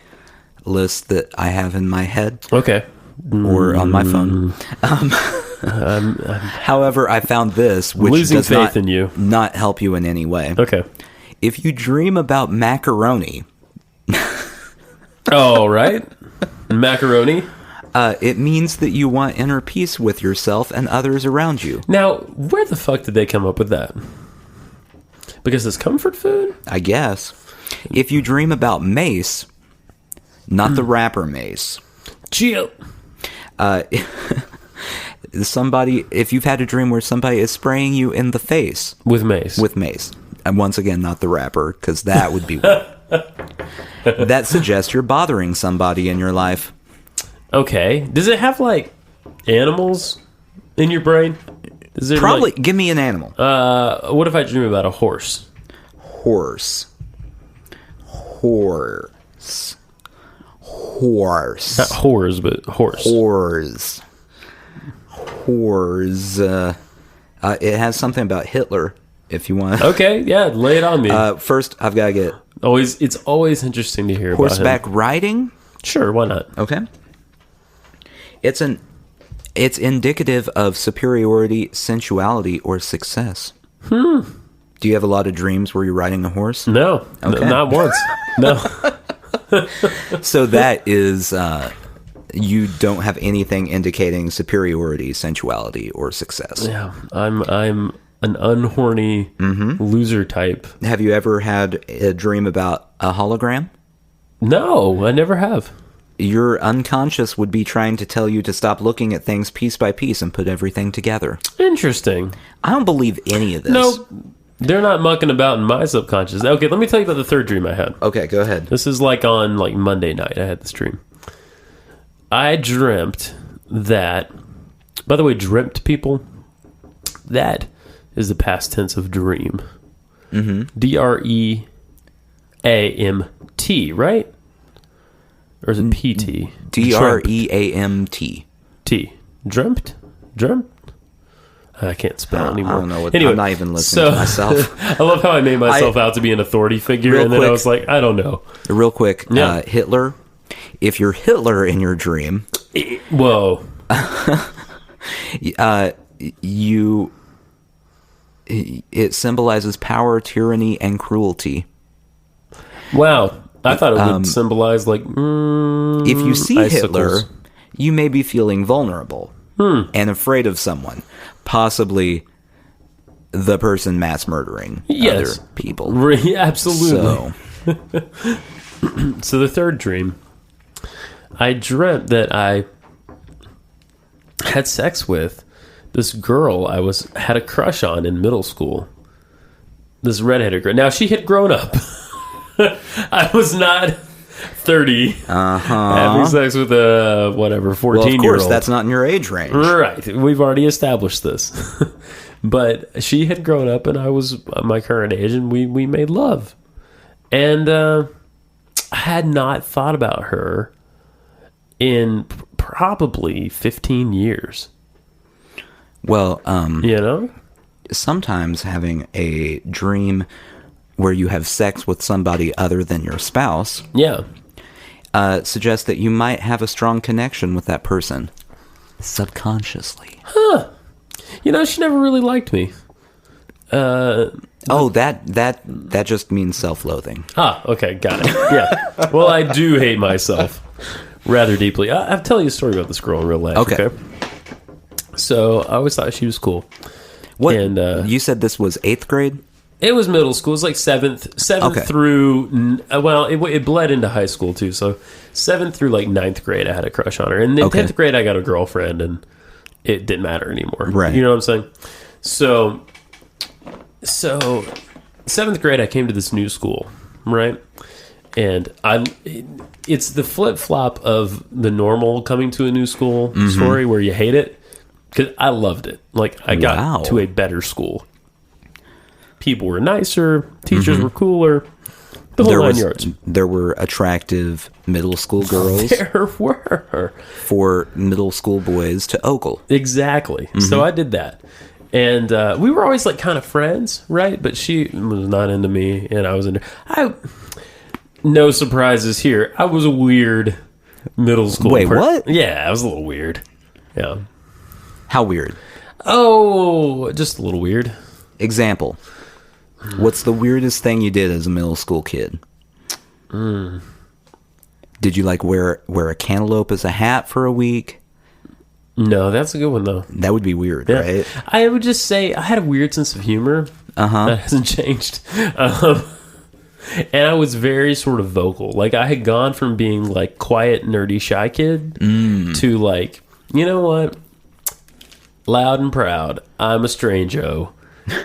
list that I have in my head Okay. or on my phone. However, I found this, which Losing does faith in you. not help you in any way. Okay. If you dream about macaroni, Oh, right. Macaroni. it means that you want inner peace with yourself and others around you. Now, where the fuck did they come up with that? Because it's comfort food? I guess. If you dream about mace, not the rapper Mace. Chill. If you've had a dream where somebody is spraying you in the face With mace. with mace, and once again, not the rapper, because that would be weird. That suggests you're bothering somebody in your life. Okay. Does it have, like, animals in your brain? Is there Probably. like, Give me an animal. what if I dream about a horse? Horse. Not whores, but horse. Whores. It has something about Hitler, if you want. Okay, yeah, lay it on me. First, I've got to get It's always interesting to hear horseback about him. riding. Sure, why not? Okay. It's an It's indicative of superiority, sensuality, or success. Do you have a lot of dreams where you're riding a horse? No, Okay. not once. No. So that is, you don't have anything indicating superiority, sensuality, or success. Yeah, I'm an unhorny loser type. Have you ever had a dream about a hologram? No, I never have. Your unconscious would be trying to tell you to stop looking at things piece by piece and put everything together. Interesting. I don't believe any of this. No, they're not mucking about in my subconscious. Okay, let me tell you about the third dream I had. Okay, go ahead. This is like on like Monday night. I had this dream. I dreamt that. By the way, dreamt people. That is the past tense of dream. Mm-hmm. DREAMT, right? Or is it PT? DREAMT. T. Dreamt? Dreamt? I can't spell anymore. I don't know. Anyway, I'm not even listening to myself. I love how I made myself out to be an authority figure, Real and then I quick. was like, I don't know. Real quick, Yeah. Hitler. If you're Hitler in your dream, Whoa. it symbolizes power, tyranny, and cruelty. Wow. I thought it would symbolize, like, If you see icicles. Hitler, you may be feeling vulnerable and afraid of someone, possibly the person mass murdering Yes. other people. Absolutely. So, So the third dream, I dreamt that I had sex with this girl I had a crush on in middle school. This redheaded girl. Now, she had grown up. I was not 30 having sex with a, whatever, 14-year-old. well, of course, that's not in your age range. Right. We've already established this. But she had grown up, and I was my current age, and we made love. And I had not thought about her in probably 15 years. Well, You know? sometimes having a dream where you have sex with somebody other than your spouse Yeah. suggests that you might have a strong connection with that person subconsciously. You know, she never really liked me. Oh, that just means self-loathing. Okay, got it. Yeah. Well, I do hate myself rather deeply. I'll tell you a story about this girl in real life. Okay. So I always thought she was cool. What? And You said this was 8th grade? it was middle school. It was like seventh Okay. through. Well, it bled into high school too. So 7th through like 9th grade, I had a crush on her, and then Okay. 10th grade, I got a girlfriend, and it didn't matter anymore. Right. You know what I'm saying? So 7th grade, I came to this new school, right? And it's the flip flop of the normal coming to a new school story where you hate it, because I loved it. Like, I got Wow. to a better school. People were nicer, teachers were cooler, the whole nine yards. There were attractive middle school girls There were. for middle school boys to ogle. Exactly. So I did that. And we were always like kind of friends, right? But she was not into me, and I was into. No surprises here. I was a weird middle school. Wait, what? Yeah, I was a little weird. Yeah. How weird. Oh, just a little weird. Example. What's the weirdest thing you did as a middle school kid? Did you like wear a cantaloupe as a hat for a week? No, that's a good one though. That would be weird, Yeah. right? I would just say I had a weird sense of humor. That hasn't changed. And I was very sort of vocal. Like, I had gone from being like quiet, nerdy, shy kid to like, you know what? Loud and proud. I'm a strange-o,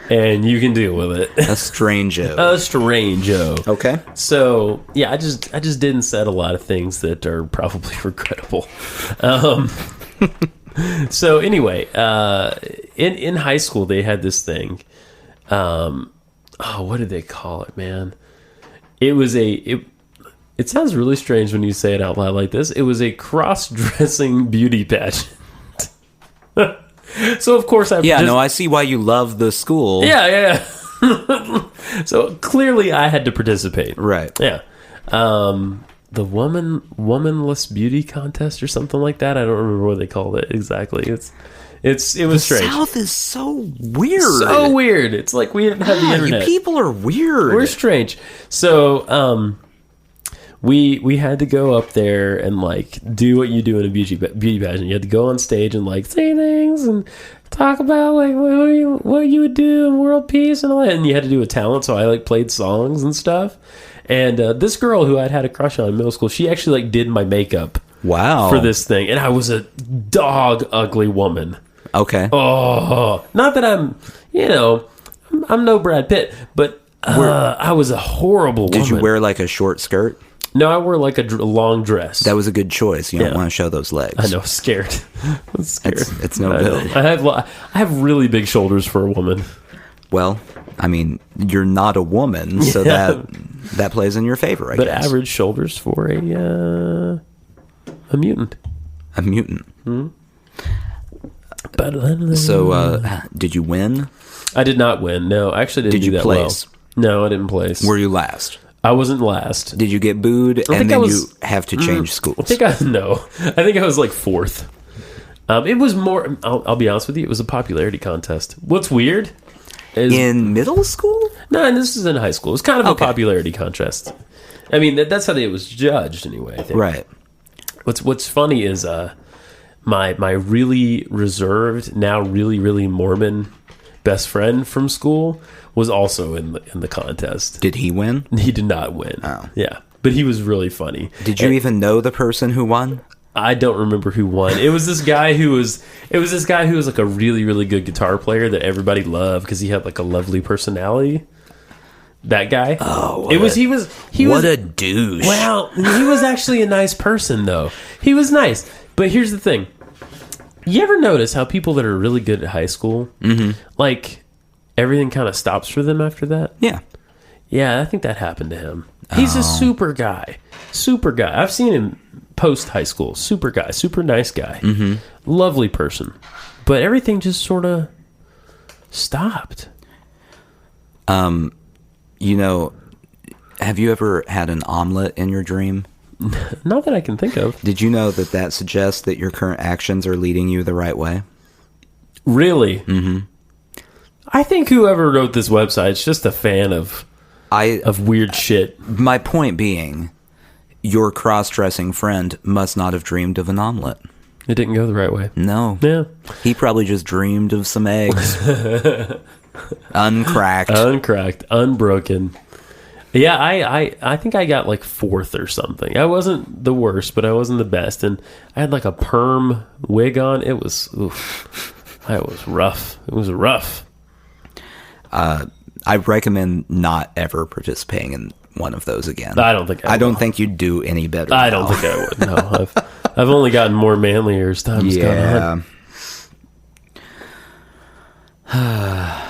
and you can deal with it. A strange-o. A strange-o. Okay. So yeah, I just didn't said a lot of things that are probably regrettable. So anyway, in high school they had this thing. What did they call it, man? It was it sounds really strange when you say it out loud like this. It was a cross-dressing beauty pageant. So of course I see why you love the school. Yeah. So clearly I had to participate. Right. Yeah. womanless beauty contest or something like that. I don't remember what they called it exactly. It was The strange. South is so weird. So weird. It's like we didn't have the internet. You people are weird. We're strange. So we had to go up there and like do what you do in a beauty pageant. You had to go on stage and like say things and talk about like what you would do in world peace and all that. And you had to do a talent. So I like played songs and stuff. And this girl who I'd had a crush on in middle school, she actually like did my makeup. Wow. For this thing, and I was a dog ugly woman. Okay. Oh, not that I'm no Brad Pitt, but I was a horrible woman. Did you wear like a short skirt? No, I wore like a long dress. That was a good choice. You don't want to show those legs. I know, scared. I'm scared. It's no good. I have really big shoulders for a woman. Well, I mean, you're not a woman, so that plays in your favor, I guess. But average shoulders for a mutant. A mutant. But So, did you win? I did not win. No, I actually didn't Did do you that place? well. No, I didn't place. Were you last? I wasn't last. Did you get booed and think then I was- you have to change schools? I think I think I was like fourth. It was more. I'll be honest with you. It was a popularity contest. What's weird is In middle school? no, and this is in high school. It's kind of Okay. a popularity contest. I mean, that's how it was judged anyway. I think. Right. What's funny is my really reserved, now really Mormon best friend from school was also in the contest. Did he win? He did not win. Oh. Yeah, but he was really funny. Did you even know the person who won? I don't remember who won. It was this guy who was like a really good guitar player that everybody loved because he had like a lovely personality. That guy. Oh, he was What a douche. well, he was actually a nice person though. He was nice. But here's the thing. You ever notice how people that are really good at high school, like everything kind of stops for them after that? Yeah. Yeah, I think that happened to him. He's a super guy. Super guy. I've seen him post high school. Super guy. Super nice guy. Lovely person. But everything just sort of stopped. You know, have you ever had an omelet in your dream? Not that I can think of. Did you know that suggests that your current actions are leading you the right way? Really? Mm-hmm. I think whoever wrote this website is just a fan of weird shit. My point being, your cross-dressing friend must not have dreamed of an omelet. It didn't go the right way. No. Yeah. He probably just dreamed of some eggs. Uncracked. Uncracked. Unbroken. Yeah, I think I got like fourth or something. I wasn't the worst, but I wasn't the best. And I had like a perm wig on. It was, that was rough. It was rough. I recommend not ever participating in one of those again. I don't think I don't think you'd do any better. I now. don't think I would. No, I've only gotten more manlier as time's gone on.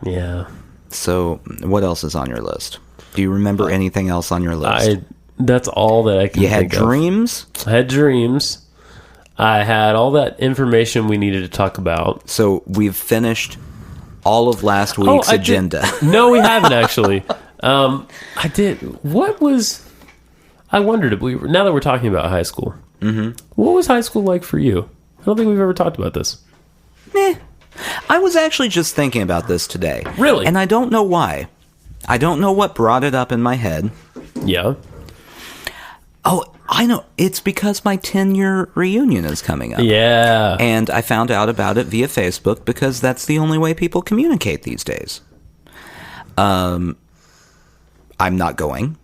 Yeah. So, what else is on your list? Do you remember anything else on your list? That's all that I can You had think of. dreams? I had dreams. I had all that information we needed to talk about. So, we've finished all of last week's agenda. No, we haven't actually. I did. What was? I wondered if now that we're talking about high school. What was high school like for you? I don't think we've ever talked about this. I was actually just thinking about this today. Really? And I don't know why. I don't know what brought it up in my head. Yeah. Oh, I know. It's because my 10-year reunion is coming up. Yeah. And I found out about it via Facebook because that's the only way people communicate these days. I'm not going.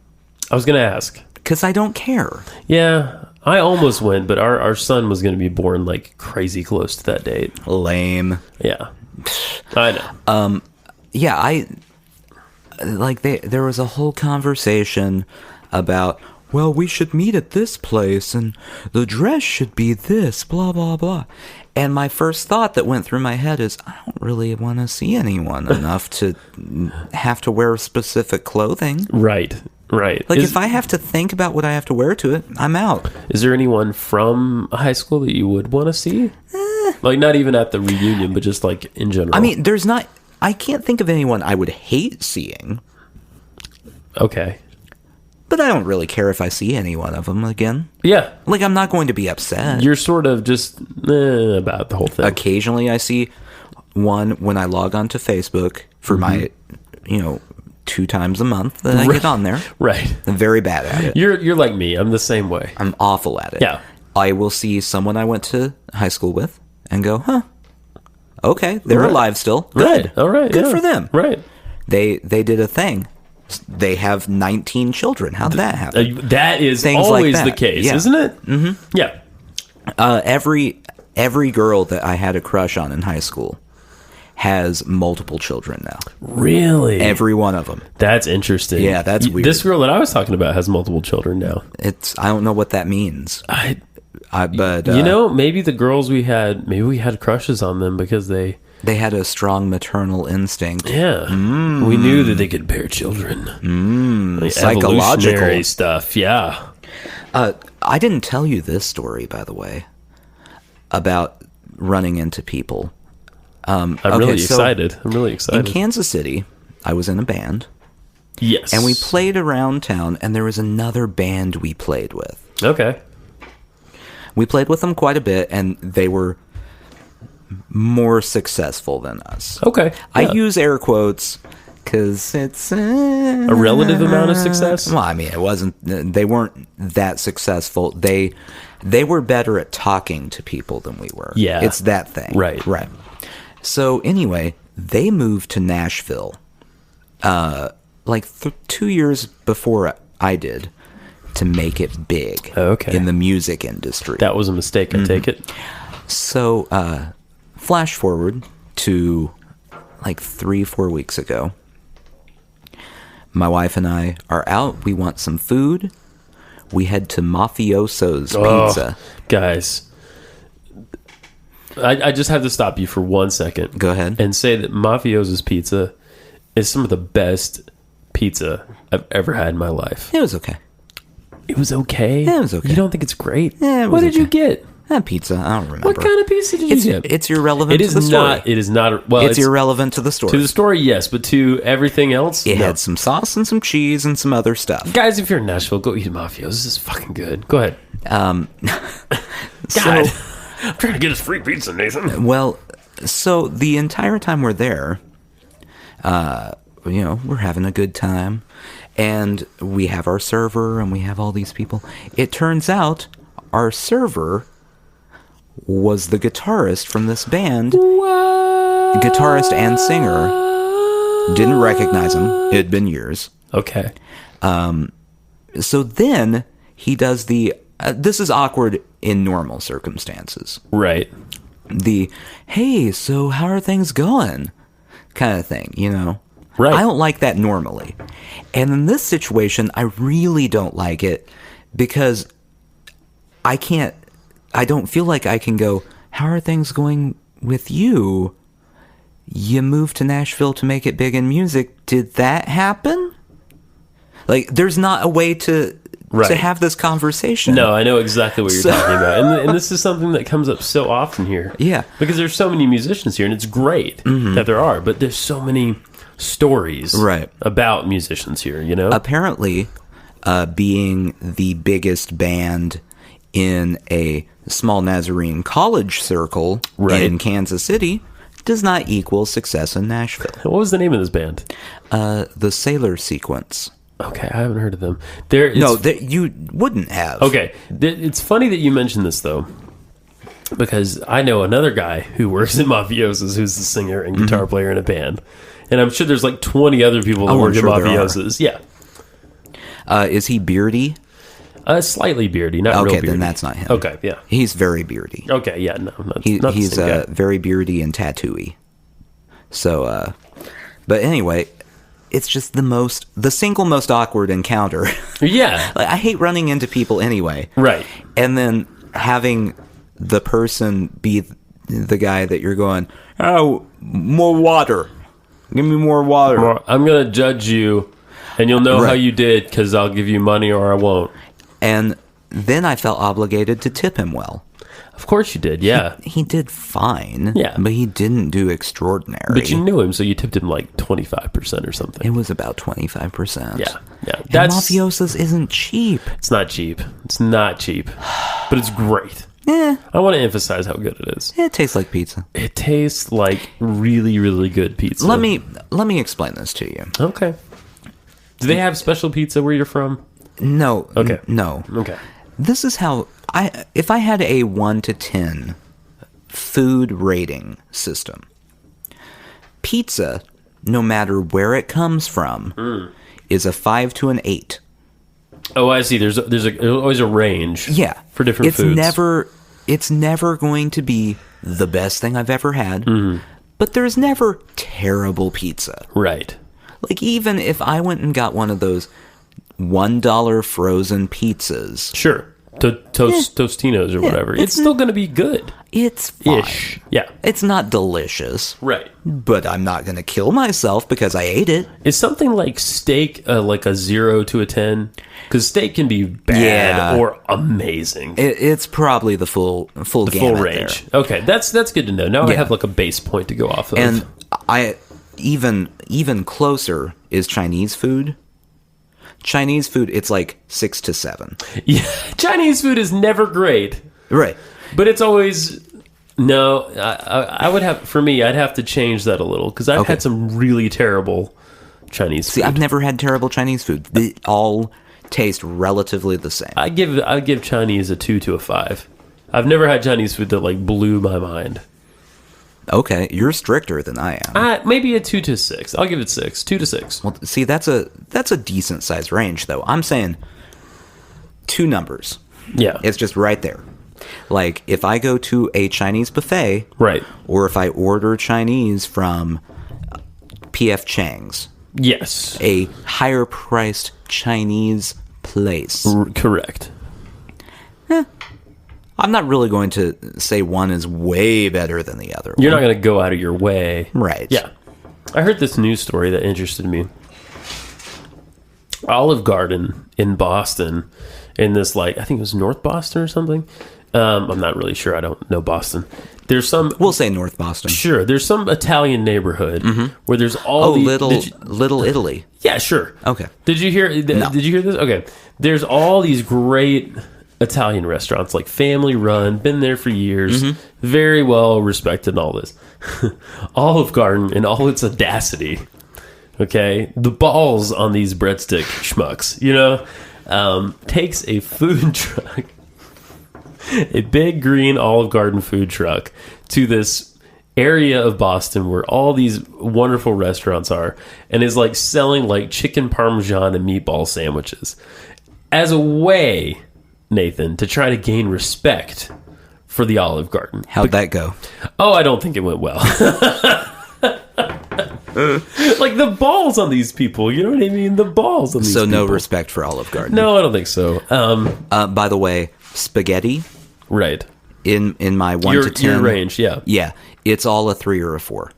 I was gonna ask. Because I don't care. Yeah. I almost went, but our son was going to be born like crazy close to that date. Lame. Yeah. I know. Yeah, there was a whole conversation about, well, we should meet at this place and the dress should be this, blah, blah, blah. And my first thought that went through my head is, I don't really want to see anyone enough to have to wear specific clothing. Right. Like, if I have to think about what I have to wear to it, I'm out. Is there anyone from high school that you would want to see? Like, not even at the reunion, but just like in general. I mean, I can't think of anyone I would hate seeing. Okay. but I don't really care if I see any one of them again. Yeah. Like, I'm not going to be upset. You're sort of just about the whole thing. Occasionally I see one when I log onto Facebook for my, 2 times a month that I get on there. Right. I'm very bad at it. You're like me. I'm the same way. I'm awful at it. Yeah. I will see someone I went to high school with and go, huh, okay, they're alive still. Good. Right. All right. Good yeah. for them. Right. They did a thing. They have 19 children. How'd that happen? That is Things always like the that. case, Yeah. isn't it? Mm-hmm. Yeah. Every girl that I had a crush on in high school has multiple children now. Really? Every one of them. That's interesting. Yeah, that's weird. This girl that I was talking about has multiple children now. I don't know what that means. But maybe the girls we had crushes on them because they had a strong maternal instinct. Yeah. We knew that they could bear children. Like Psychological evolutionary stuff. Yeah. I didn't tell you this story, by the way, about running into people. I'm really excited. In Kansas City, I was in a band. Yes. And we played around town, and there was another band we played with. Okay. We played with them quite a bit, and they were more successful than us. Okay. I yeah. use air quotes because it's a relative amount of success. Well, I mean, it wasn't. They weren't that successful. They were better at talking to people than we were. Yeah. It's that thing. Right. Right. So anyway, they moved to Nashville, 2 years before I did, to make it big. Okay. In the music industry. That was a mistake. I take it. So, flash forward to 3-4 weeks ago. My wife and I are out. We want some food. We head to Mafioso's Pizza. Guys, I just have to stop you for 1 second. Go ahead. And say that Mafioso's Pizza is some of the best pizza I've ever had in my life. It was okay. It was okay? Yeah, it was okay. You don't think it's great? Yeah, it was what did you okay. get? Pizza. I don't remember. What kind of pizza did you get? It's irrelevant to the story. It is not. Well, it's irrelevant to the story. To the story, yes, but to everything else, it no. had some sauce and some cheese and some other stuff. Guys, if you're in Nashville, go eat Mafio's. This is fucking good. Go ahead. God, I'm trying to get us free pizza, Nathan. Well, so the entire time we're there, we're having a good time, and we have our server, and we have all these people. It turns out our server was the guitarist from this band. What? Guitarist and singer. Didn't recognize him. It had been years. Okay. So then he does the... this is awkward in normal circumstances. Right. The, hey, so how are things going? Kind of thing, Right. I don't like that normally. And in this situation, I really don't like it because I don't feel like I can go, how are things going with you? You moved to Nashville to make it big in music. Did that happen? There's not a way to have this conversation. No, I know exactly what you're talking about. And this is something that comes up so often here. Yeah. Because there's so many musicians here, and it's great that there are, but there's so many stories about musicians here, Apparently, being the biggest band in a small Nazarene college circle in Kansas City does not equal success in Nashville. What was the name of this band? The Sailor Sequence. Okay, I haven't heard of them. You wouldn't have. Okay, it's funny that you mentioned this, though, because I know another guy who works at Mafioso's who's the singer and guitar player in a band. And I'm sure there's 20 other people that work at Mafioso's. Yeah. Is he beardy? Slightly beardy, not real beardy. Okay, then that's not him. Okay, yeah. He's very beardy. Okay, yeah, no. Not he's the same guy. very beardy and tattooy. So, but anyway, it's just the single most awkward encounter. Yeah. I hate running into people anyway. Right. And then having the person be the guy that you're going, oh, more water. Give me more water. I'm going to judge you, and you'll know how you did because I'll give you money or I won't. And then I felt obligated to tip him well. Of course you did, yeah. He did fine. Yeah. But he didn't do extraordinary. But you knew him, so you tipped him 25% or something. It was about 25%. Yeah. That's Mafioso's isn't cheap. It's not cheap. It's not cheap, but it's great. Yeah, I want to emphasize how good it is. it tastes like pizza. It tastes like really, really good pizza. Let me explain this to you. Okay. Do they have special pizza where you're from? No. Okay. No. Okay. This is how if I had a 1 to 10 food rating system, pizza, no matter where it comes from, is a 5 to an 8. Oh, I see. There's always a range. Yeah, For different foods. It's never going to be the best thing I've ever had, Mm-hmm. but there's never terrible pizza. Right. Like, even if I went and got one of those $1 frozen pizzas, Sure. Tostinos or whatever. It's still going to be good. it's fine. Ish. Yeah. It's not delicious, Right. but I'm not going to kill myself because I ate it. Is something like steak like a 0 to a 10? Because steak can be bad Yeah. or amazing. It's probably the full Full gamut range. there. Okay, that's good to know. Now I Yeah. have like a base point to go off of. And I even closer is Chinese food. Chinese food, it's like 6 to 7. yeah, Chinese food is never great, Right. but it's always no. I would have for me. I'd have to change that a little because I've Okay. had some really terrible Chinese food. See, I've never had terrible Chinese food. They all taste relatively the same. I give Chinese a 2 to a 5. I've never had Chinese food that like blew my mind. Okay, you're stricter than I am. Maybe a 2 to 6. I'll give it 6. 2 to 6. Well, see, that's a decent sized range, though. I'm saying 2 numbers. Yeah. It's just right there. Like, if I go to a Chinese buffet, Right. or if I order Chinese from P.F. Chang's, Yes. a higher priced Chinese place, Correct. I'm not really going to say one is way better than the other. You're not going to go out of your way. Right. Yeah. I heard this news story that interested me. Olive Garden in Boston, in this, like, I think it was North Boston or something. I'm not really sure. I don't know Boston. There's some. We'll say North Boston. Sure. There's some Italian neighborhood where there's all these. Little Italy. Yeah, sure. Okay. Did you hear? No. Did you hear this? Okay. There's all these great Italian restaurants, like family run, been there for years, very well respected and all this. Olive Garden, in all its audacity, okay, the balls on these breadstick schmucks, takes a food truck, a big green Olive Garden food truck, to this area of Boston where all these wonderful restaurants are, and is like selling like chicken parmesan and meatball sandwiches as a way, Nathan, to try to gain respect for the Olive Garden. How'd that go? Oh, I don't think it went well. Like the balls on these people, you know what I mean? The balls on these people. So no respect for Olive Garden. No, I don't think so. By the way, spaghetti Right. in my 1 to 10 Your range, yeah. Yeah, it's all a 3 or a 4.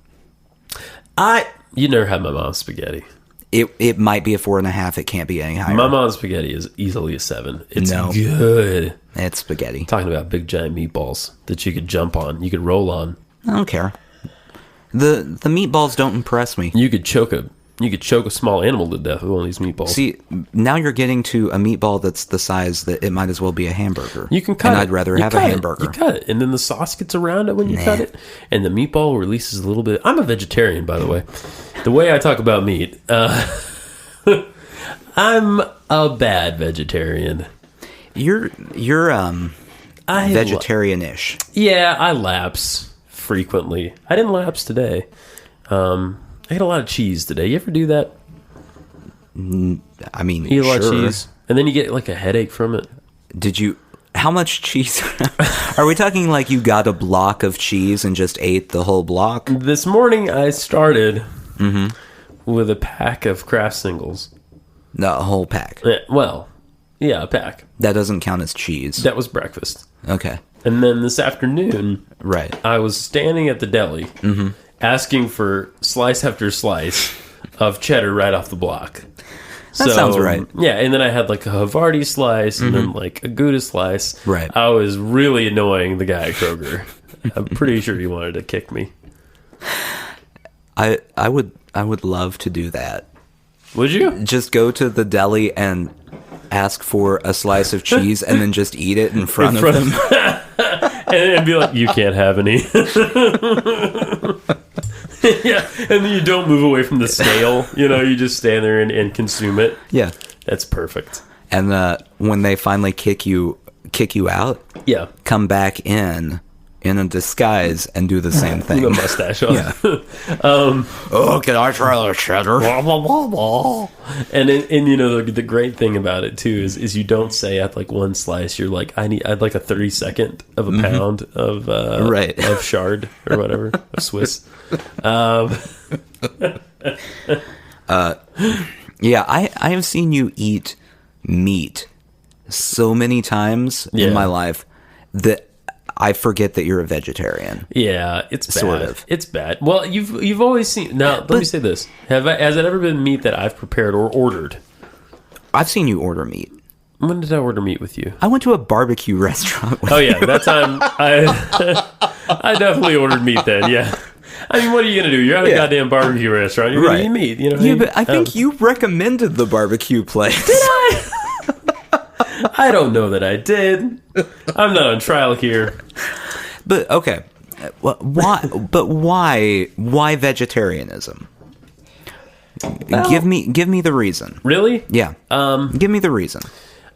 You never had my mom's spaghetti. It might be a 4.5. It can't be any higher. My mom's spaghetti is easily a 7. It's No. good. It's spaghetti. Talking about big giant meatballs that you could jump on, you could roll on, I don't care. The meatballs don't impress me. you could choke a small animal to death with one of these meatballs. See, now you're getting to a meatball that's the size that it might as well be a hamburger. You can cut and it. I'd rather You have a cut it. hamburger. You cut it, and then the sauce gets around it when you cut it, and the meatball releases a little bit. I'm a vegetarian, by the way. The way I talk about meat, I'm a bad vegetarian. You're I vegetarian-ish. Yeah, I lapse frequently. I didn't lapse today. I ate a lot of cheese today. You ever do that? I mean, Eat a lot of sure. cheese, and then you get like a headache from it. Did you? How much cheese? Are we talking like you got a block of cheese and just ate the whole block? This morning I started with a pack of Kraft Singles. No, a whole pack. Yeah, a pack. That doesn't count as cheese. That was breakfast. Okay. And then this afternoon, Right. I was standing at the deli asking for slice after slice of cheddar right off the block. That sounds right. Yeah, and then I had like a Havarti slice and then like a Gouda slice. Right. I was really annoying the guy at Kroger. I'm pretty sure he wanted to kick me. I would love to do that. Would you? Just go to the deli and ask for a slice of cheese and then just eat it in front of them. And be like, you can't have any. Yeah, and then you don't move away from the scale. You just stand there and consume it. Yeah. That's perfect. And when they finally kick you out, Yeah. come back in a disguise and do the same thing. The mustache on. Yeah. Oh, can I try the cheddar? And the great thing about it too is you don't say at like one slice, you're like, I'd like a 32nd of a pound of Right. of shard or whatever of Swiss. Yeah, I have seen you eat meat so many times Yeah. in my life that I forget that you're a vegetarian. Yeah, it's bad. Sort of. It's bad. Well, you've always seen. Now, let me say this: has it ever been meat that I've prepared or ordered? I've seen you order meat. When did I order meat with you? I went to a barbecue restaurant with Oh yeah, that time I definitely ordered meat then. Yeah. I mean, what are you gonna do? You're at a Yeah. goddamn barbecue restaurant. You're Right. gonna eat meat. You know. Yeah, but I think you recommended the barbecue place. Did I? I don't know that I did. I'm not on trial here. But okay, why? But why vegetarianism? Give me the reason. Really? Yeah. Give me the reason.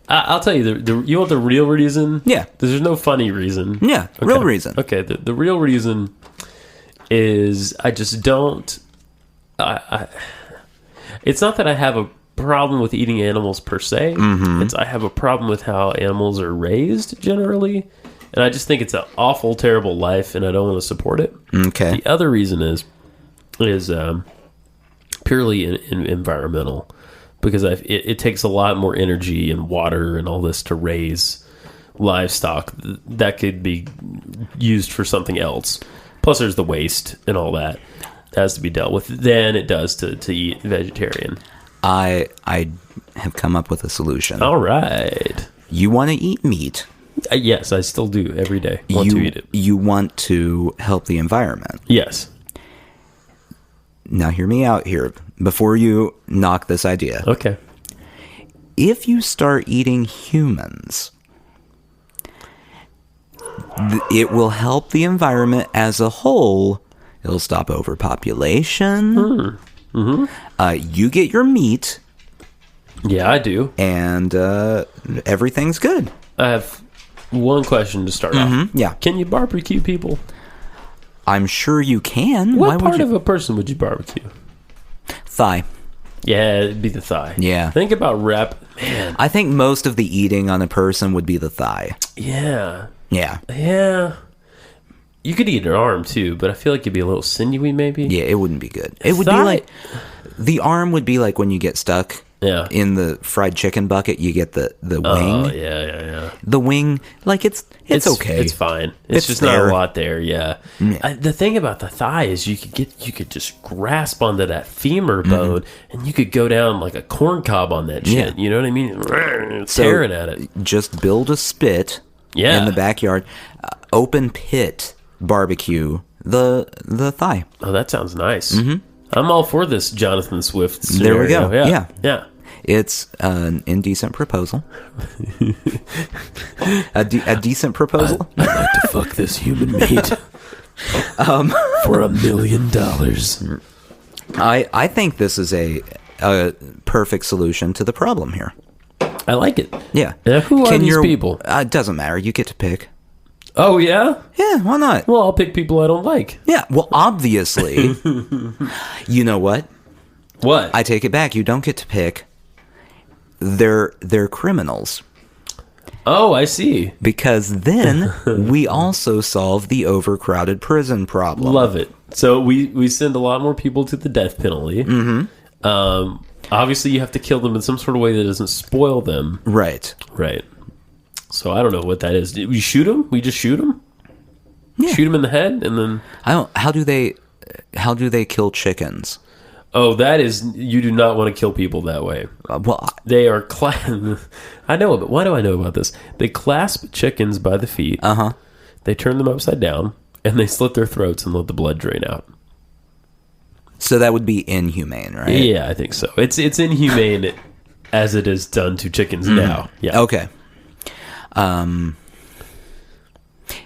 I'll tell you. You want the real reason? Yeah. There's no funny reason. Yeah, real reason. Okay. The real reason is I just don't. It's not that I have a problem with eating animals per se. Mm-hmm. It's I have a problem with how animals are raised generally, and I just think it's an awful, terrible life, and I don't want to support it. Okay. The other reason is purely environmental, because it takes a lot more energy and water and all this to raise livestock that could be used for something else. Plus, there's the waste and all that has to be dealt with than it does to eat vegetarian. I have come up with a solution. All right. You want to eat meat. Yes, I still do every day. Want to eat it. You want to help the environment. Yes. Now hear me out here before you knock this idea. Okay. If you start eating humans, it will help the environment as a whole. It'll stop overpopulation. You get your meat, Yeah, I do. and everything's good. I have one question to start off. Yeah, Can you barbecue people? I'm sure you can. What Why part would you? of a person would you barbecue? Thigh. Yeah, it'd be the thigh. Yeah. Think about man. I think most of the eating on a person would be the thigh. Yeah. Yeah. Yeah. You could eat an arm too, but I feel like it'd be a little sinewy maybe. Yeah, it wouldn't be good. It would be Thigh- like the arm would be like when you get stuck Yeah. in the fried chicken bucket, you get the Oh, wing. yeah. The wing, like it's okay. It's fine. It's just there. not a lot there. Yeah. The thing about the thigh is you could just grasp onto that femur bone and you could go down like a corn cob on that shit. Yeah. You know what I mean? So, Tearing at it. Just build a spit Yeah. in the backyard, open pit barbecue the thigh. Oh, that sounds nice. I'm all for this Jonathan Swift There we scenario. go. Yeah. It's an indecent proposal. a decent proposal. I'd like to fuck this human meat for $1 million. I think this is a perfect solution to the problem here. I like it. Yeah. Who are these people? It doesn't matter. You get to pick. Oh, yeah? Yeah, why not? Well, I'll pick people I don't like. Yeah, well, obviously, you know what? What? I take it back. You don't get to pick. They're criminals. Oh, I see. Because then we also solve the overcrowded prison problem. Love it. So we send a lot more people to the death penalty. Obviously, you have to kill them in some sort of way that doesn't spoil them. Right. Right. So I don't know what that is. Did we shoot them? We just shoot them? Yeah. Shoot them in the head and then... How do they kill chickens? Oh, that is... You do not want to kill people that way. Well, They are... I know, but why do I know about this? They clasp chickens by the feet. They turn them upside down, and they slit their throats and let the blood drain out. So that would be inhumane, right? Yeah, I think so. It's inhumane as it is done to chickens now. Yeah. Okay.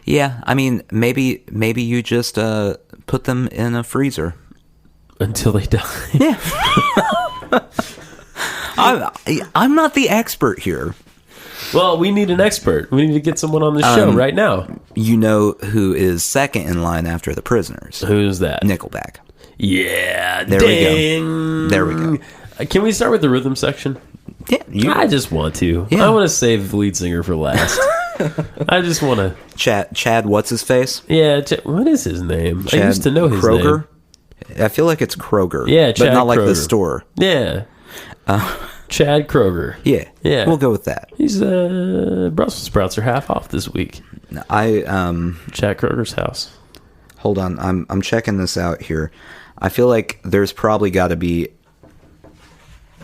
Yeah, I mean, maybe you just put them in a freezer. Until they die. Yeah. I'm not the expert here. Well, we need an expert. We need to get someone on the show right now. You know who is second in line after the prisoners? Who's that? Nickelback. Yeah. There we go. There we go. Can we start with the rhythm section? Yeah, I just want to. Yeah. I want to save the lead singer for last. I just want to. Chad, what's his face? Yeah, what is his name? Chad I used to know his Kroger? name. I feel like it's Kroger. Yeah, Chad but not like the Kroger. store. Yeah. Chad Kroger. Yeah. Yeah. We'll go with that. He's Brussels sprouts are half off this week. Chad Kroger's house. Hold on. I'm checking this out here. I feel like there's probably got to be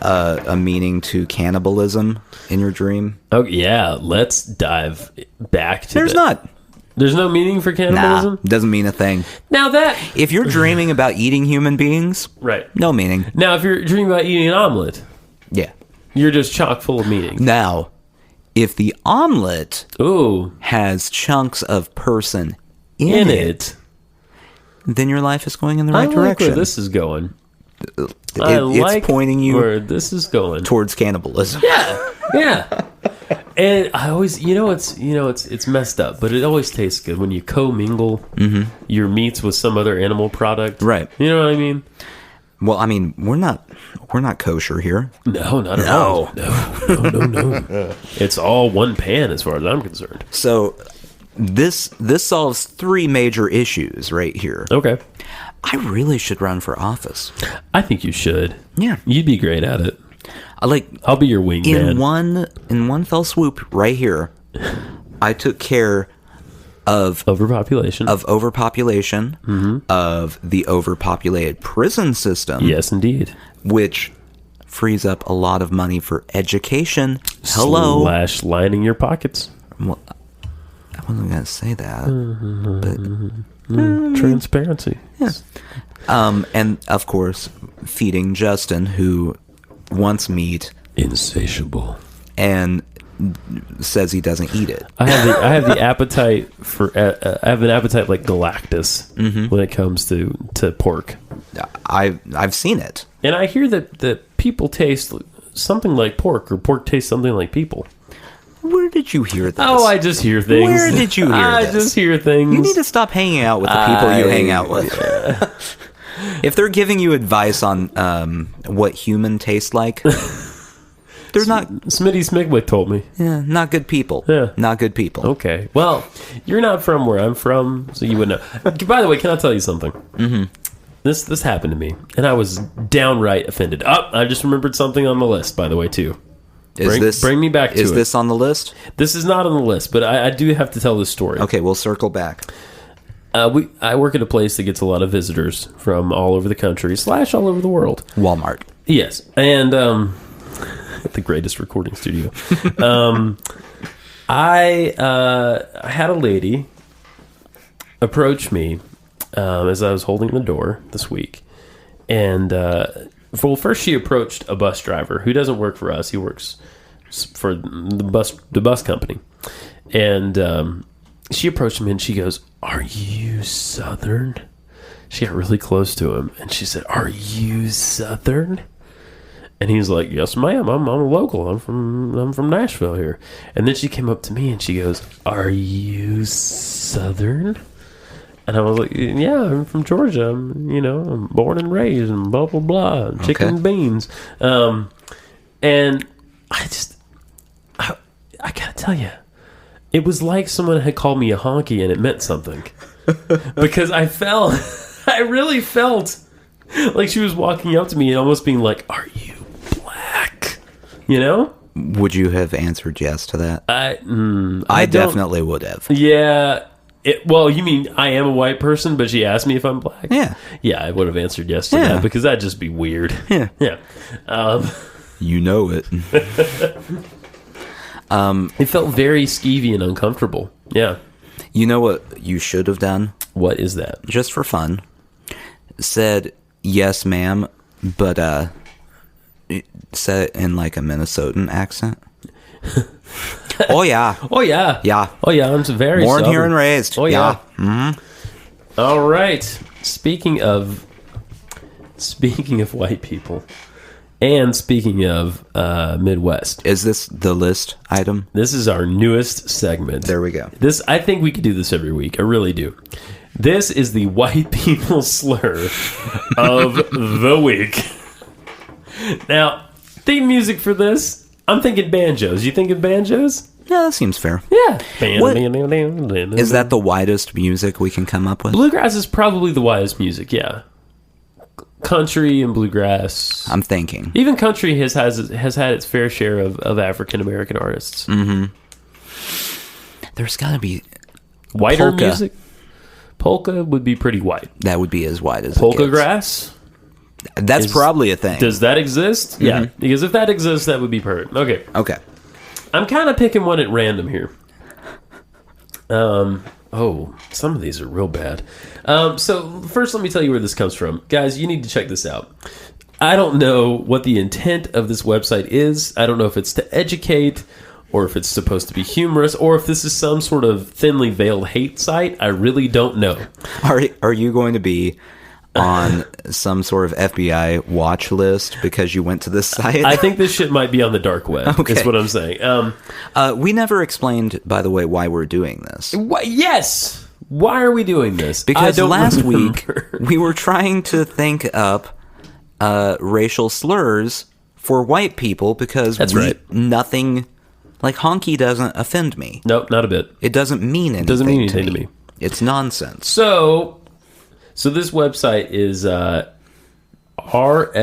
a meaning to cannibalism in your dream. Oh yeah, let's dive back to There's not. There's no meaning for cannibalism? Nah, doesn't mean a thing. Now that... If you're dreaming about eating human beings, right. No meaning. Now, if you're dreaming about eating an omelet, yeah, you're just chock full of meaning. Now, if the omelet Ooh. has chunks of person in it, then your life is going in the right I direction. like where this is going. It's pointing you where this is going towards cannibalism. Yeah. And I always, it's messed up, but it always tastes good when you commingle your meats with some other animal product. Right. You know what I mean? Well, I mean, we're not kosher here. No, not at all. No. It's all one pan as far as I'm concerned. So this solves three major issues right here. Okay. I really should run for office. I think you should. Yeah. You'd be great at it. I'll be your wingman. In one fell swoop right here, I took care of overpopulation. Of the overpopulated prison system. Yes, indeed. Which frees up a lot of money for education. Hello. / lining your pockets. Well, I wasn't going to say that. But transparency. Yeah. And of course, feeding Justin, who wants meat, insatiable, and says he doesn't eat it. I have the appetite for. I have an appetite like Galactus when it comes to pork. I've seen it, and I hear that people taste something like pork, or pork tastes something like people. Where did you hear this? Oh, I just hear things. Where did you hear this? I just hear things. You need to stop hanging out with the people you hang out with. Yeah. If they're giving you advice on what human tastes like, they're not... Smitty Smigwick told me. Yeah, not good people. Yeah. Not good people. Okay. Well, you're not from where I'm from, so you wouldn't know. By the way, can I tell you something? Mm-hmm. This happened to me, and I was downright offended. I just remembered something on the list, by the way, too. Bring me back to it. Is this on the list? This is not on the list, but I do have to tell this story. Okay, we'll circle back. I work at a place that gets a lot of visitors from all over the country / all over the world. Walmart. Yes, and the greatest recording studio. I had a lady approach me as I was holding the door this week, and first she approached a bus driver who doesn't work for us. He works for the bus company, and she approached him and she goes, "Are you Southern?" She got really close to him and she said, "Are you Southern?" And he's like, "Yes, ma'am. I'm a local. I'm from Nashville here." And then she came up to me and she goes, "Are you Southern?" And I was like, "Yeah, I'm from Georgia. I'm born and raised and blah blah blah, chicken and beans." And I gotta tell you, it was like someone had called me a honky and it meant something. Because I really felt like she was walking up to me and almost being like, "Are you black?" Would you have answered yes to that? I definitely would have. Yeah. Well, you mean I am a white person, but she asked me if I'm black? Yeah. Yeah, I would have answered yes to that because that'd just be weird. Yeah. Yeah. You know it. It felt very skeevy and uncomfortable. Yeah. You know what you should have done? What is that? Just for fun. Said, yes, ma'am, but say it in like a Minnesotan accent. Oh yeah. Oh yeah. Yeah. Oh yeah. I'm very Born Southern. here and raised. Oh yeah. Mm-hmm. All right. Speaking of white people, and speaking of Midwest, Is this the list item? this is our newest segment. There we go. This, I think we could do this every week. I really do. This is the white people slur of the week. Now, theme music for this, I'm thinking banjos. You thinking banjos? Yeah, that seems fair. Yeah. What- Is that the widest music we can come up with? Bluegrass is probably the widest music, yeah. Country and bluegrass. I'm thinking. Even country has had its fair share of African American artists. There's got to be... Whiter Polka. music? Polka would be pretty white. That would be as wide as Polka it gets. grass? That's probably a thing. Does that exist? Yeah, because if that exists, that would be perfect. Okay. Okay. I'm kind of picking one at random here. Oh, some of these are real bad. So first, let me tell you where this comes from. Guys, you need to check this out. I don't know what the intent of this website is. I don't know if it's to educate, or if it's supposed to be humorous, or if this is some sort of thinly veiled hate site. I really don't know. Are you going to be on some sort of FBI watch list because you went to this site? I think this shit might be on the dark web, Okay. is what I'm saying. We never explained, by the way, why we're doing this. Yes! Why are we doing this? I Because don't last remember. week, we were trying to think up racial slurs for white people because That's right. nothing... Like, honky doesn't offend me. Nope, not a bit. It doesn't mean anything, Doesn't mean anything to me. It's nonsense. So this website is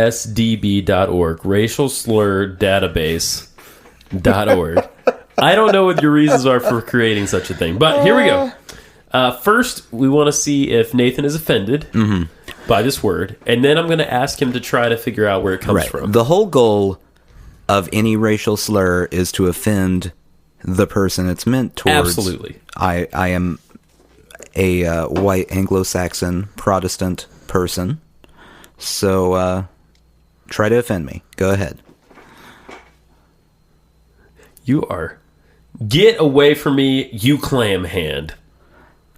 rsdb.org, racial slur database.org. I don't know what your reasons are for creating such a thing, but here we go. First, we want to see if Nathan is offended by this word, and then I'm going to ask him to try to figure out where it comes from. The whole goal of any racial slur is to offend the person it's meant towards. Absolutely. I am a white Anglo-Saxon Protestant person, so try to offend me. Go ahead. You are. Get away from me, you clam hand.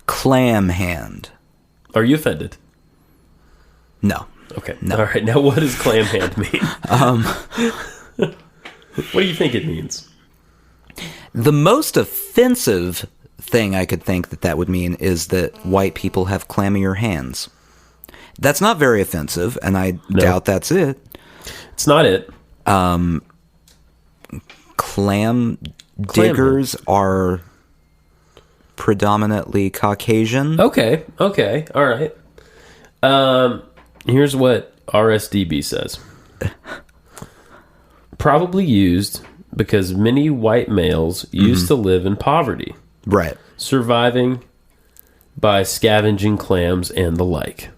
Clam hand. Are you offended? No. Okay. No. All right. Now, what does clam hand mean? What do you think it means? The most offensive thing I could think that would mean is that white people have clammier hands. That's not very offensive, and I doubt that's it. It's not it. Clam diggers are predominantly Caucasian. Okay. All right. Here's what RSDB says. Probably used because many white males used to live in poverty, Right. surviving by scavenging clams and the like.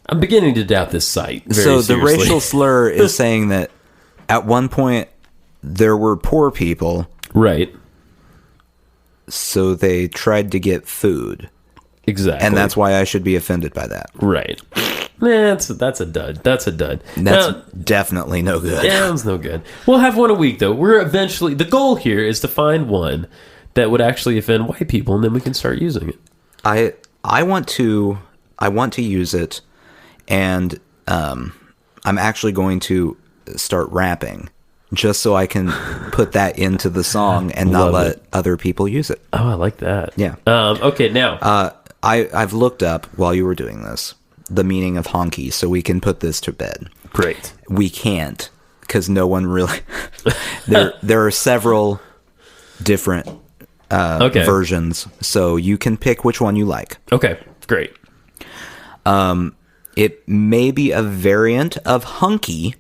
I'm beginning to doubt this site very So the seriously. racial slur is saying that at one point there were poor people, Right. so they tried to get food. Exactly. And that's why I should be offended by that. right. That's a dud. That's a dud. That's Now, definitely no good. yeah, it's no good. We'll have one a week, though. The goal here is to find one that would actually offend white people, and then we can start using it. I want to use it, and I'm actually going to start rapping just so I can put that into the song and not Love let it. other people use it. Oh, I like that. Yeah. Okay, now. I've looked up while you were doing this the meaning of honky, so we can put this to bed. Great. We can't, because no one really. there are several different versions, so you can pick which one you like. Okay, great. It may be a variant of hunky,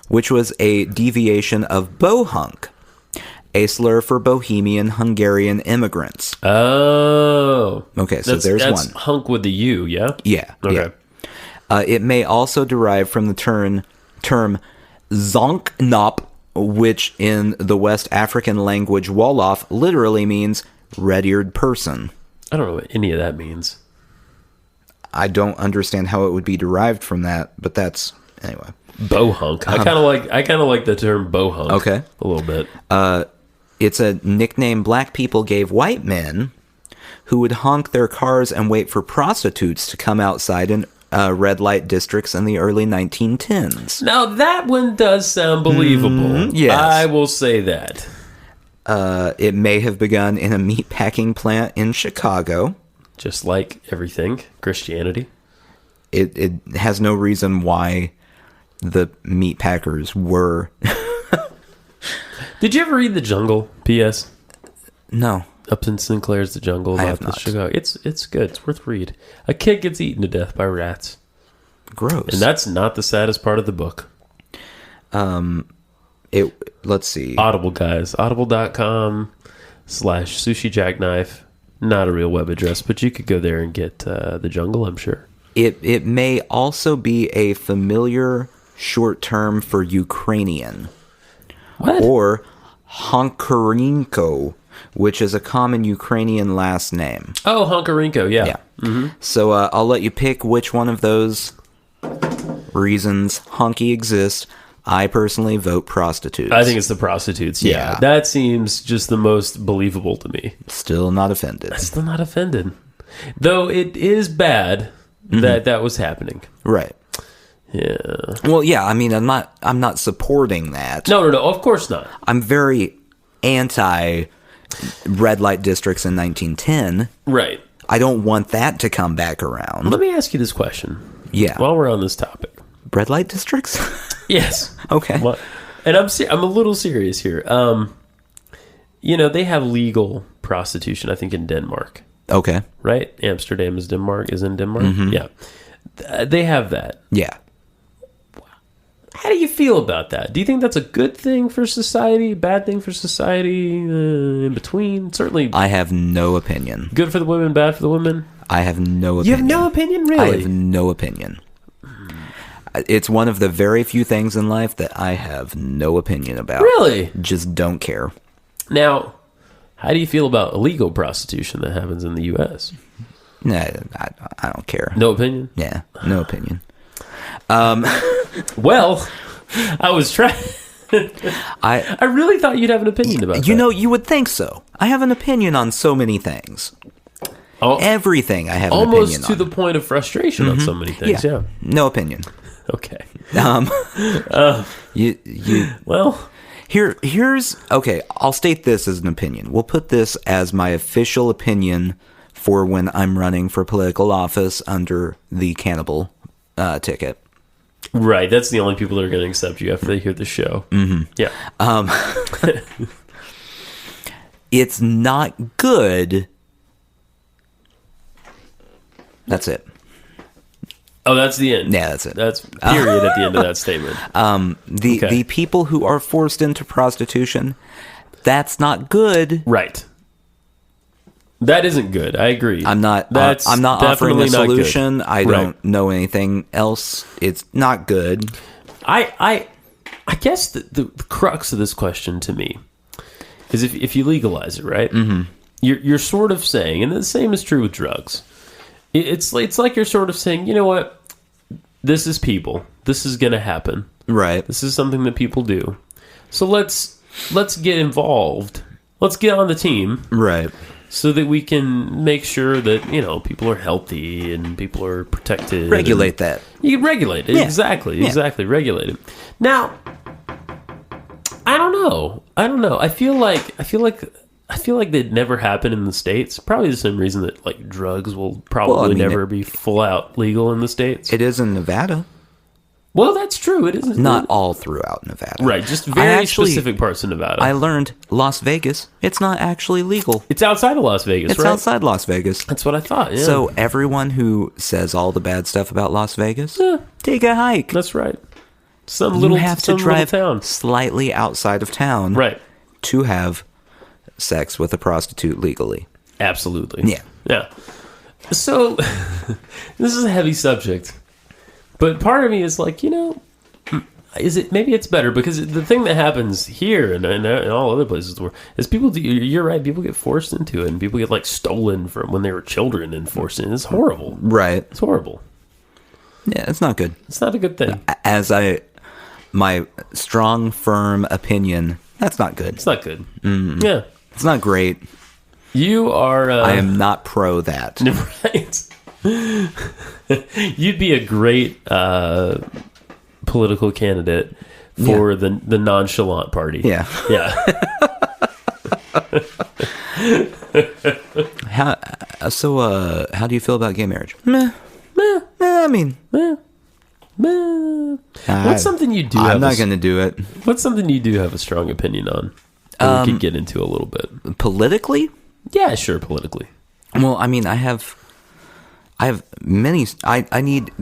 which was a deviation of bohunk, a slur for Bohemian Hungarian immigrants. Oh. Okay, so there's that's one. hunk with the U, yeah? Yeah. Okay. Yeah. It may also derive from the term zonknop, which in the West African language Wolof literally means red-eared person. I don't know what any of that means. I don't understand how it would be derived from that, but that's anyway. Bohunk. I kind of like the term bohunk. Okay. A little bit. It's a nickname black people gave white men who would honk their cars and wait for prostitutes to come outside in red light districts in the early 1910s. Now, that one does sound believable. Yes. I will say that. It may have begun in a meat packing plant in Chicago. Just like everything, Christianity. It has no reason why the meat packers were. Did you ever read The Jungle, P.S.? No. Upton Sinclair's The Jungle. I have about not. Chicago. It's good. It's worth read. A kid gets eaten to death by rats. Gross. And that's not the saddest part of the book. Let's see. Audible, guys. Audible.com/Sushi Jackknife. Not a real web address, but you could go there and get The Jungle, I'm sure. It may also be a familiar short term for Ukrainian. What? Or Honkarenko, which is a common Ukrainian last name. Oh, Honkarenko, yeah. Yeah. So I'll let you pick which one of those reasons honky exists. I personally vote prostitutes. I think it's the prostitutes, yeah. Yeah. That seems just the most believable to me. Still not offended. Still not offended. Though it is bad that was happening. Right. Yeah. Well, yeah, I mean, I'm not supporting that. No, of course not. I'm very anti red light districts in 1910. Right. I don't want that to come back around. Let me ask you this question. Yeah. While we're on this topic. Red light districts? Yes. Okay. Well, and I'm a little serious here. They have legal prostitution, I think, in Denmark. Okay. Right? Amsterdam is in Denmark. Yeah. They have that. Yeah. How do you feel about that? Do you think that's a good thing for society, bad thing for society, in between? Certainly I have no opinion. good for the women, bad for the women? I have no opinion. You have no opinion, really? I have no opinion. It's one of the very few things in life that I have no opinion about. Really? Just don't care. Now, how do you feel about illegal prostitution that happens in the U.S.? Nah, I don't care. No opinion? Yeah, no opinion. Well, I was trying. I I really thought you'd have an opinion about that. you would think so. I have an opinion on so many things. Oh, Everything I have an almost opinion to on. the point of frustration on so many things. Yeah. No opinion. Okay. You Well, here's okay, I'll state this as an opinion. We'll put this as my official opinion for when I'm running for political office under the cannibal ticket. right. That's the only people that are going to accept you after they hear the show. Mm-hmm. Yeah. It's not good. That's it. Oh, that's the end. Yeah, that's it. That's period at the end of that statement. The people who are forced into prostitution, that's not good. Right. That isn't good. I agree. I'm not offering definitely a not good. solution. I don't know anything else. It's not good. I guess the crux of this question to me is if you legalize it, right? Mm-hmm. You're sort of saying, and the same is true with drugs. It's like you're sort of saying, you know what? This is people. This is going to happen. Right. This is something that people do. So let's get involved. Let's get on the team. Right. So that we can make sure that, people are healthy and people are protected. Regulate that. You can regulate it. Yeah. Exactly. Yeah. Exactly. Regulate it. Now, I don't know. I feel like they'd never happen in the States. Probably the same reason that like drugs will probably never be full out legal in the States. It is in Nevada. Well, that's true. It isn't. Not all throughout Nevada. Right. Just very specific parts of Nevada. I learned Las Vegas, it's not actually legal. It's outside of Las Vegas, It's right? outside Las Vegas. That's what I thought, yeah. So everyone who says all the bad stuff about Las Vegas, take a hike. That's right. Some You little have to some drive little town. slightly outside of town Right. to have sex with a prostitute legally. Absolutely. Yeah. Yeah. So, this is a heavy subject. But part of me is like, is it maybe it's better because the thing that happens here and all other places in the world is you're right, people get forced into it and people get like stolen from when they were children and forced in. It's horrible. Right. It's horrible. Yeah, it's not good. It's not a good thing. My strong, firm opinion, that's not good. It's not good. Yeah. It's not great. You are... I am not pro that. Right. You'd be a great political candidate for the nonchalant party. Yeah. Yeah. How do you feel about gay marriage? Meh. I mean... What's something you do I'm not going to do it. What's something you do have a strong opinion on that we could get into a little bit? Politically? Yeah, sure, politically. Well, I mean, I have many...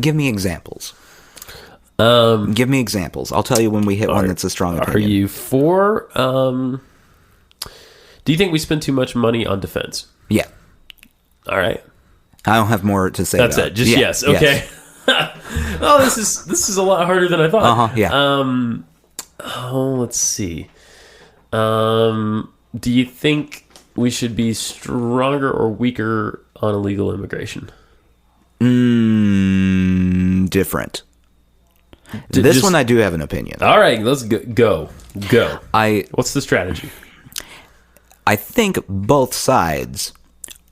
give me examples. Give me examples. I'll tell you when we hit one that's a strong opinion. Are you for... do you think we spend too much money on defense? Yeah. All right. I don't have more to say. That's about it. Just yes. Okay. Oh, this is a lot harder than I thought. Yeah. Let's see. Do you think we should be stronger or weaker on illegal immigration? Different. This one I do have an opinion. All right, let's go. What's the strategy? I think both sides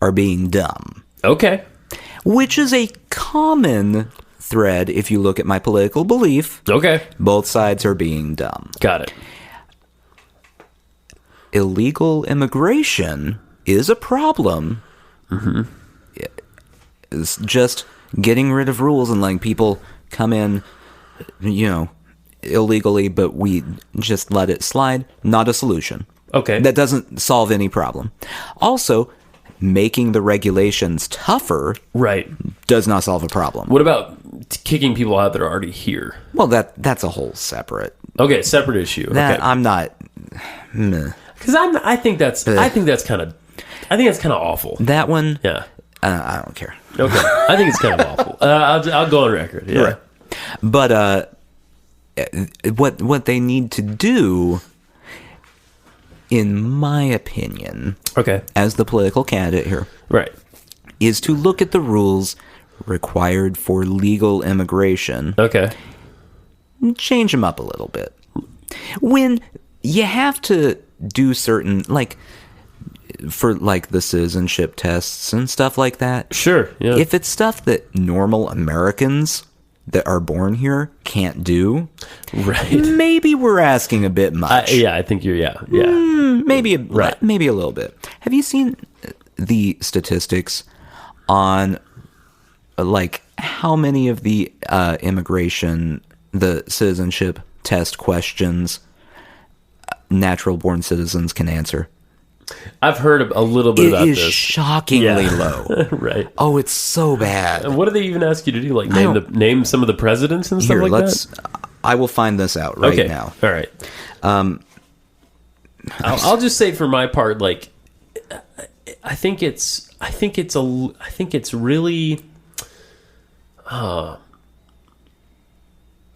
are being dumb. Okay. Which is a common thread if you look at my political belief. Okay. Both sides are being dumb. Got it. Illegal immigration is a problem. Mm-hmm. It's just getting rid of rules and letting people come in, illegally, but we just let it slide. Not a solution. Okay. That doesn't solve any problem. Also, making the regulations tougher does not solve a problem. What about kicking people out that are already here? Well, that's a whole separate. Okay, separate issue. That okay. I'm not. Because I think that's kind of awful. That one. Yeah. I don't care. Okay. I think it's kind of awful. I'll go on record. Yeah. Right. But what they need to do, in my opinion, okay, as the political candidate here, right, is to look at the rules required for legal immigration. Okay. And change them up a little bit. When you have to do certain, for the citizenship tests and stuff like that. Sure, yeah. If it's stuff that normal Americans that are born here can't do, right? Maybe we're asking a bit much. Yeah, I think you're. Yeah. Maybe a little bit. Have you seen the statistics on how many of the the citizenship test questions natural born citizens can answer? I've heard a little bit about this. It is shockingly low. Right. Oh, it's so bad. And what do they even ask you to do? Name some of the presidents and stuff that? I will find this out right now. All right. I'll just say for my part, I think it's really, I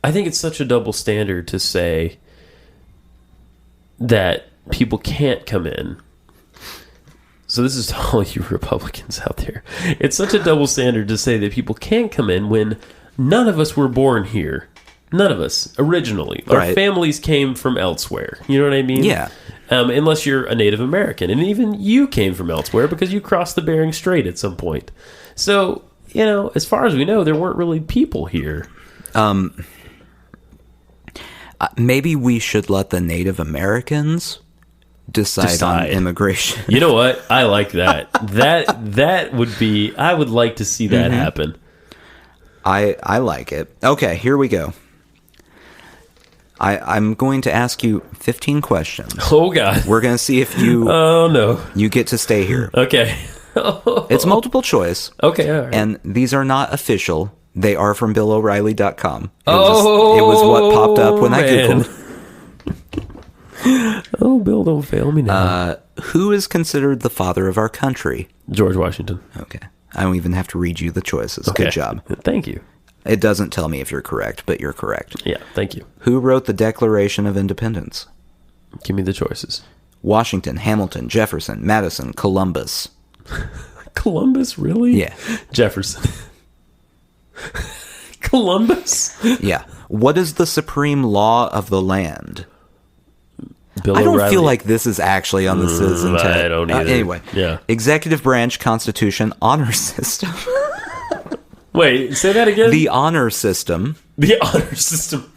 think it's such a double standard to say that people can't come in. So this is to all you Republicans out there. It's such a double standard to say that people can't come in when none of us were born here. None of us, originally. Our families came from elsewhere. You know what I mean? Yeah. Unless you're a Native American. And even you came from elsewhere because you crossed the Bering Strait at some point. So, as far as we know, there weren't really people here. Maybe we should let the Native Americans decide on immigration. You know what? I like that. that would be... I would like to see that happen. I like it. Okay, here we go. I'm going to ask you 15 questions. Oh, God. We're going to see if you... Oh, no. You get to stay here. Okay. It's multiple choice. Okay, all right. And these are not official. They are from BillO'Reilly.com. It was what popped up when I Googled. Oh, Bill, don't fail me now. Who is considered the father of our country? George Washington. Okay. I don't even have to read you the choices. Okay. Good job. Thank you. It doesn't tell me if you're correct, but you're correct. Yeah, thank you. Who wrote the Declaration of Independence? Give me the choices. Washington, Hamilton, Jefferson, Madison, Columbus. Columbus, really? Yeah. Jefferson. Columbus? Yeah. What is the supreme law of the land? Bill I don't O'Reilly. feel like this is actually on the citizen test. I don't either. Anyway. Yeah. Executive branch, Constitution, honor system. Wait, say that again? The honor system, The honor system.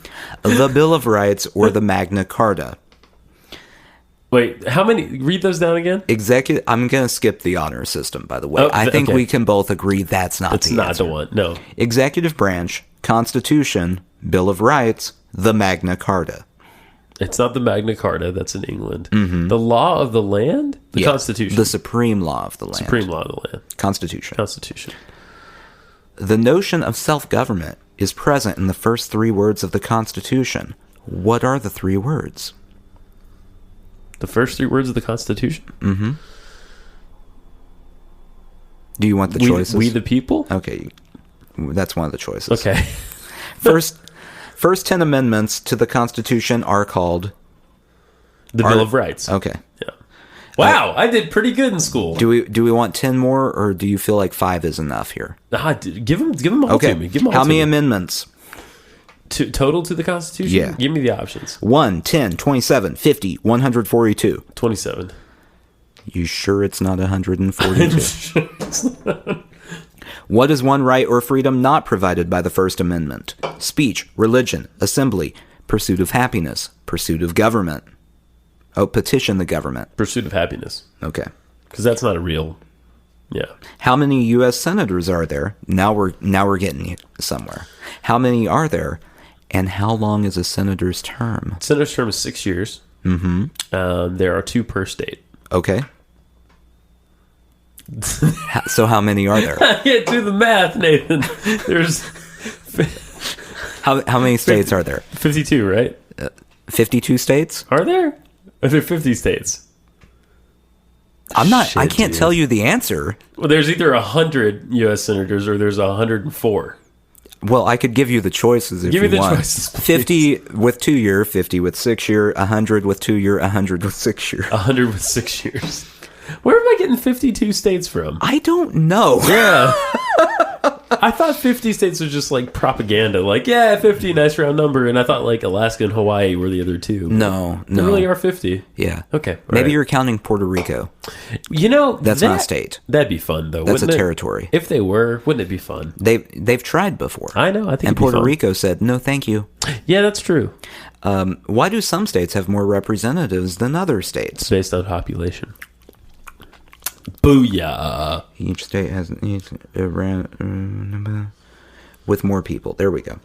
the Bill of Rights, or the Magna Carta. Wait, how many? Read those down again. I'm going to skip the honor system, by the way. Oh, I think okay. we can both agree that's not It's the not answer. the one. No. Executive branch, Constitution, Bill of Rights, the Magna Carta. It's not the Magna Carta. That's in England. The law of the land? The Yeah, Constitution. The supreme law of the land. Supreme law of the land. Constitution. Constitution. The notion of self-government is present in the first 3 words of the Constitution. What are the 3 words? The first 3 words of the Constitution? Do you want the choices? We the people? Okay, that's one of the choices. Okay. First 10 amendments to the Constitution are called... The Bill of Rights. Okay. Yeah. Wow, I did pretty good in school. Do we want 10 more, or do you feel like 5 is enough here? Give them all Okay. to me. Give them all How to many me. amendments? Total to the Constitution? Yeah. Give me the options. 1, 10, 27, 50, 142. 27. You sure it's not 142? What is one right or freedom not provided by the First Amendment? Speech, religion, assembly, pursuit of happiness, pursuit of government. Oh, petition the government. Pursuit of happiness. Okay. Because that's not a real... Yeah. How many U.S. senators are there? Now we're getting somewhere. How many are there? And how long is a senator's term? Senator's term is 6 years. There are 2 per state. Okay. So how many are there? I can't do the math, Nathan. There's How many states are there? 52, right? 52 states? Are there? Are there 50 states? I Shit, can't dude. tell you the answer. Well, there's either 100 U.S. senators or there's 104. Well, I could give you the choices if Give you me the want. choices, please. 50 with 2 year, 50 with 6 year, 100 with 2 year, 100 with 6 year. 100 with 6 years. Where am I getting 52 states from? I don't know. Yeah. I thought 50 states was just like propaganda. Like, yeah, 50, nice round number. And I thought like Alaska and Hawaii were the other 2. No. There really are 50. Yeah. Okay. all Maybe right. you're counting Puerto Rico. You know, That's not a state. That'd be fun, though. That's wouldn't a it? territory. If they were, wouldn't it be fun? They've tried before. I know. I think And it'd be Puerto fun. Rico said, no, thank you. Yeah, that's true. Why do some states have more representatives than other states? Based on population. Booyah. Each state has with more people. There we go.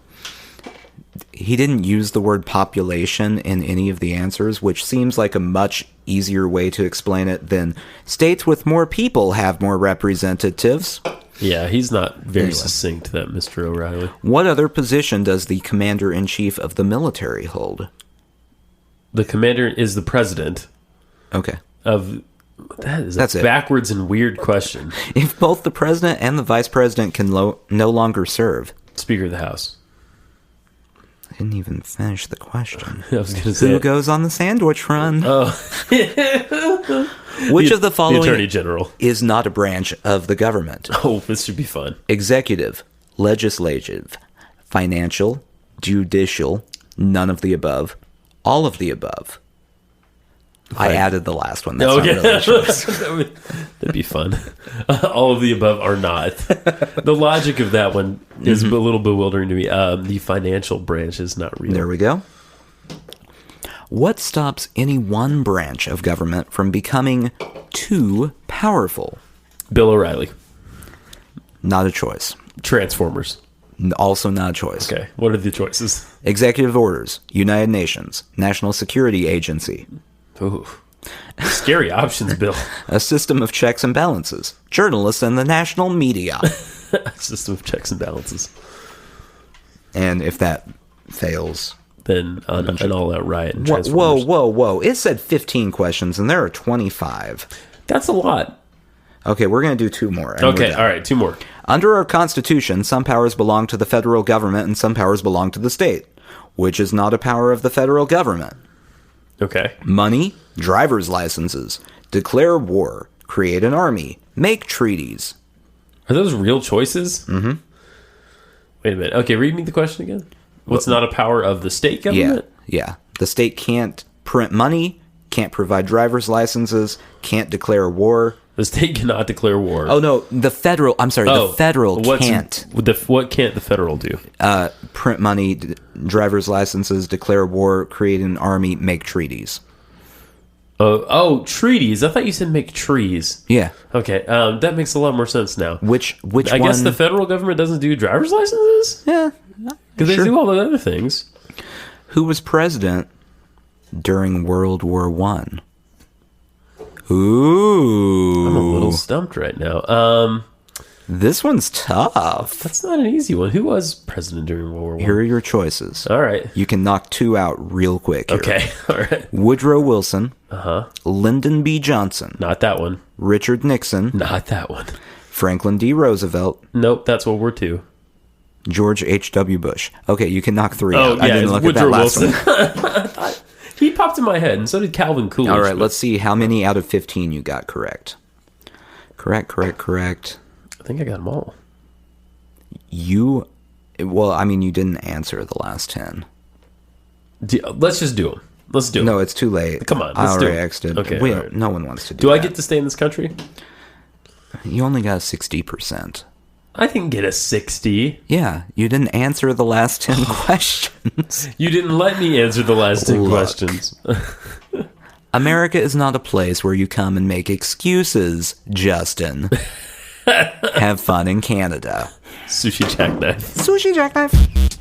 He didn't use the word population in any of the answers, which seems like a much easier way to explain it than states with more people have more representatives. Yeah, he's not very Anyway. succinct, that Mr. O'Reilly. What other position does the commander-in-chief of the military hold? The commander is the president Okay. of... That's That's a it. backwards and weird question. If both the president and the vice president can no longer serve... Speaker of the House. I didn't even finish the question. I was going to say... Who goes on the sandwich run? Oh. Which of the following The Attorney General. is not a branch of the government? Oh, this should be fun. Executive, legislative, financial, judicial, none of the above, all of the above. I added the last one. That's not Okay. really a choice. That'd be fun. All of the above are not. The logic of that one is a little bewildering to me. The financial branch is not real. There we go. What stops any one branch of government from becoming too powerful? Bill O'Reilly. Not a choice. Transformers. Also not a choice. Okay. What are the choices? Executive orders, United Nations, National Security Agency, Ooh. Scary options, Bill. a system of checks and balances, journalists and the national media. System of checks and balances. And if that fails... Then an all-out riot and Whoa, Transformers. whoa, whoa. It said 15 questions, and there are 25. That's a lot. Okay, we're going to do two more. and we're Okay, done. all right, two more. Under our Constitution, some powers belong to the federal government and some powers belong to the state. Which is not a power of the federal government? Okay. Money, driver's licenses, declare war, create an army, make treaties. Are those real choices? Mm-hmm. Wait a minute. Okay, read me the question again. What's not a power of the state government? Yeah. The state can't print money, can't provide driver's licenses, can't declare war. The state cannot declare war. Oh, no, the federal can't. What can't the federal do? Print money, driver's licenses, declare war, create an army, make treaties. Treaties. I thought you said make trees. Yeah. Okay, that makes a lot more sense now. Which I one? guess the federal government doesn't do driver's licenses? Yeah. Because they do all the other things. Who was president during World War One? Ooh. I'm a little stumped right now. This one's tough. That's not an easy one. Who was president during World War I? Here are your choices. All right. You can knock two out real quick here. Okay. All right. Woodrow Wilson. Uh-huh. Lyndon B. Johnson. Not that one. Richard Nixon. Not that one. Franklin D. Roosevelt. Nope, that's World War II. George H.W. Bush. Okay, you can knock three Oh, out. yeah, I didn't it's look Woodrow at that last Wilson. one. He popped in my head, and so did Calvin Coolidge. All right, but let's see how many out of 15 you got correct. Correct. I think I got them all. You didn't answer the last 10. Let's just do them. Let's do them. No, it's too late. Come on, I let's do already it. X'd it. Okay, Wait, all right. no one wants to do Do that. I get to stay in this country? You only got 60%. I didn't get a 60. Yeah, you didn't answer the last 10 questions. You didn't let me answer the last 10 Look. questions. America is not a place where you come and make excuses, Justin. Have fun in Canada. Sushi jackknife. Sushi jackknife.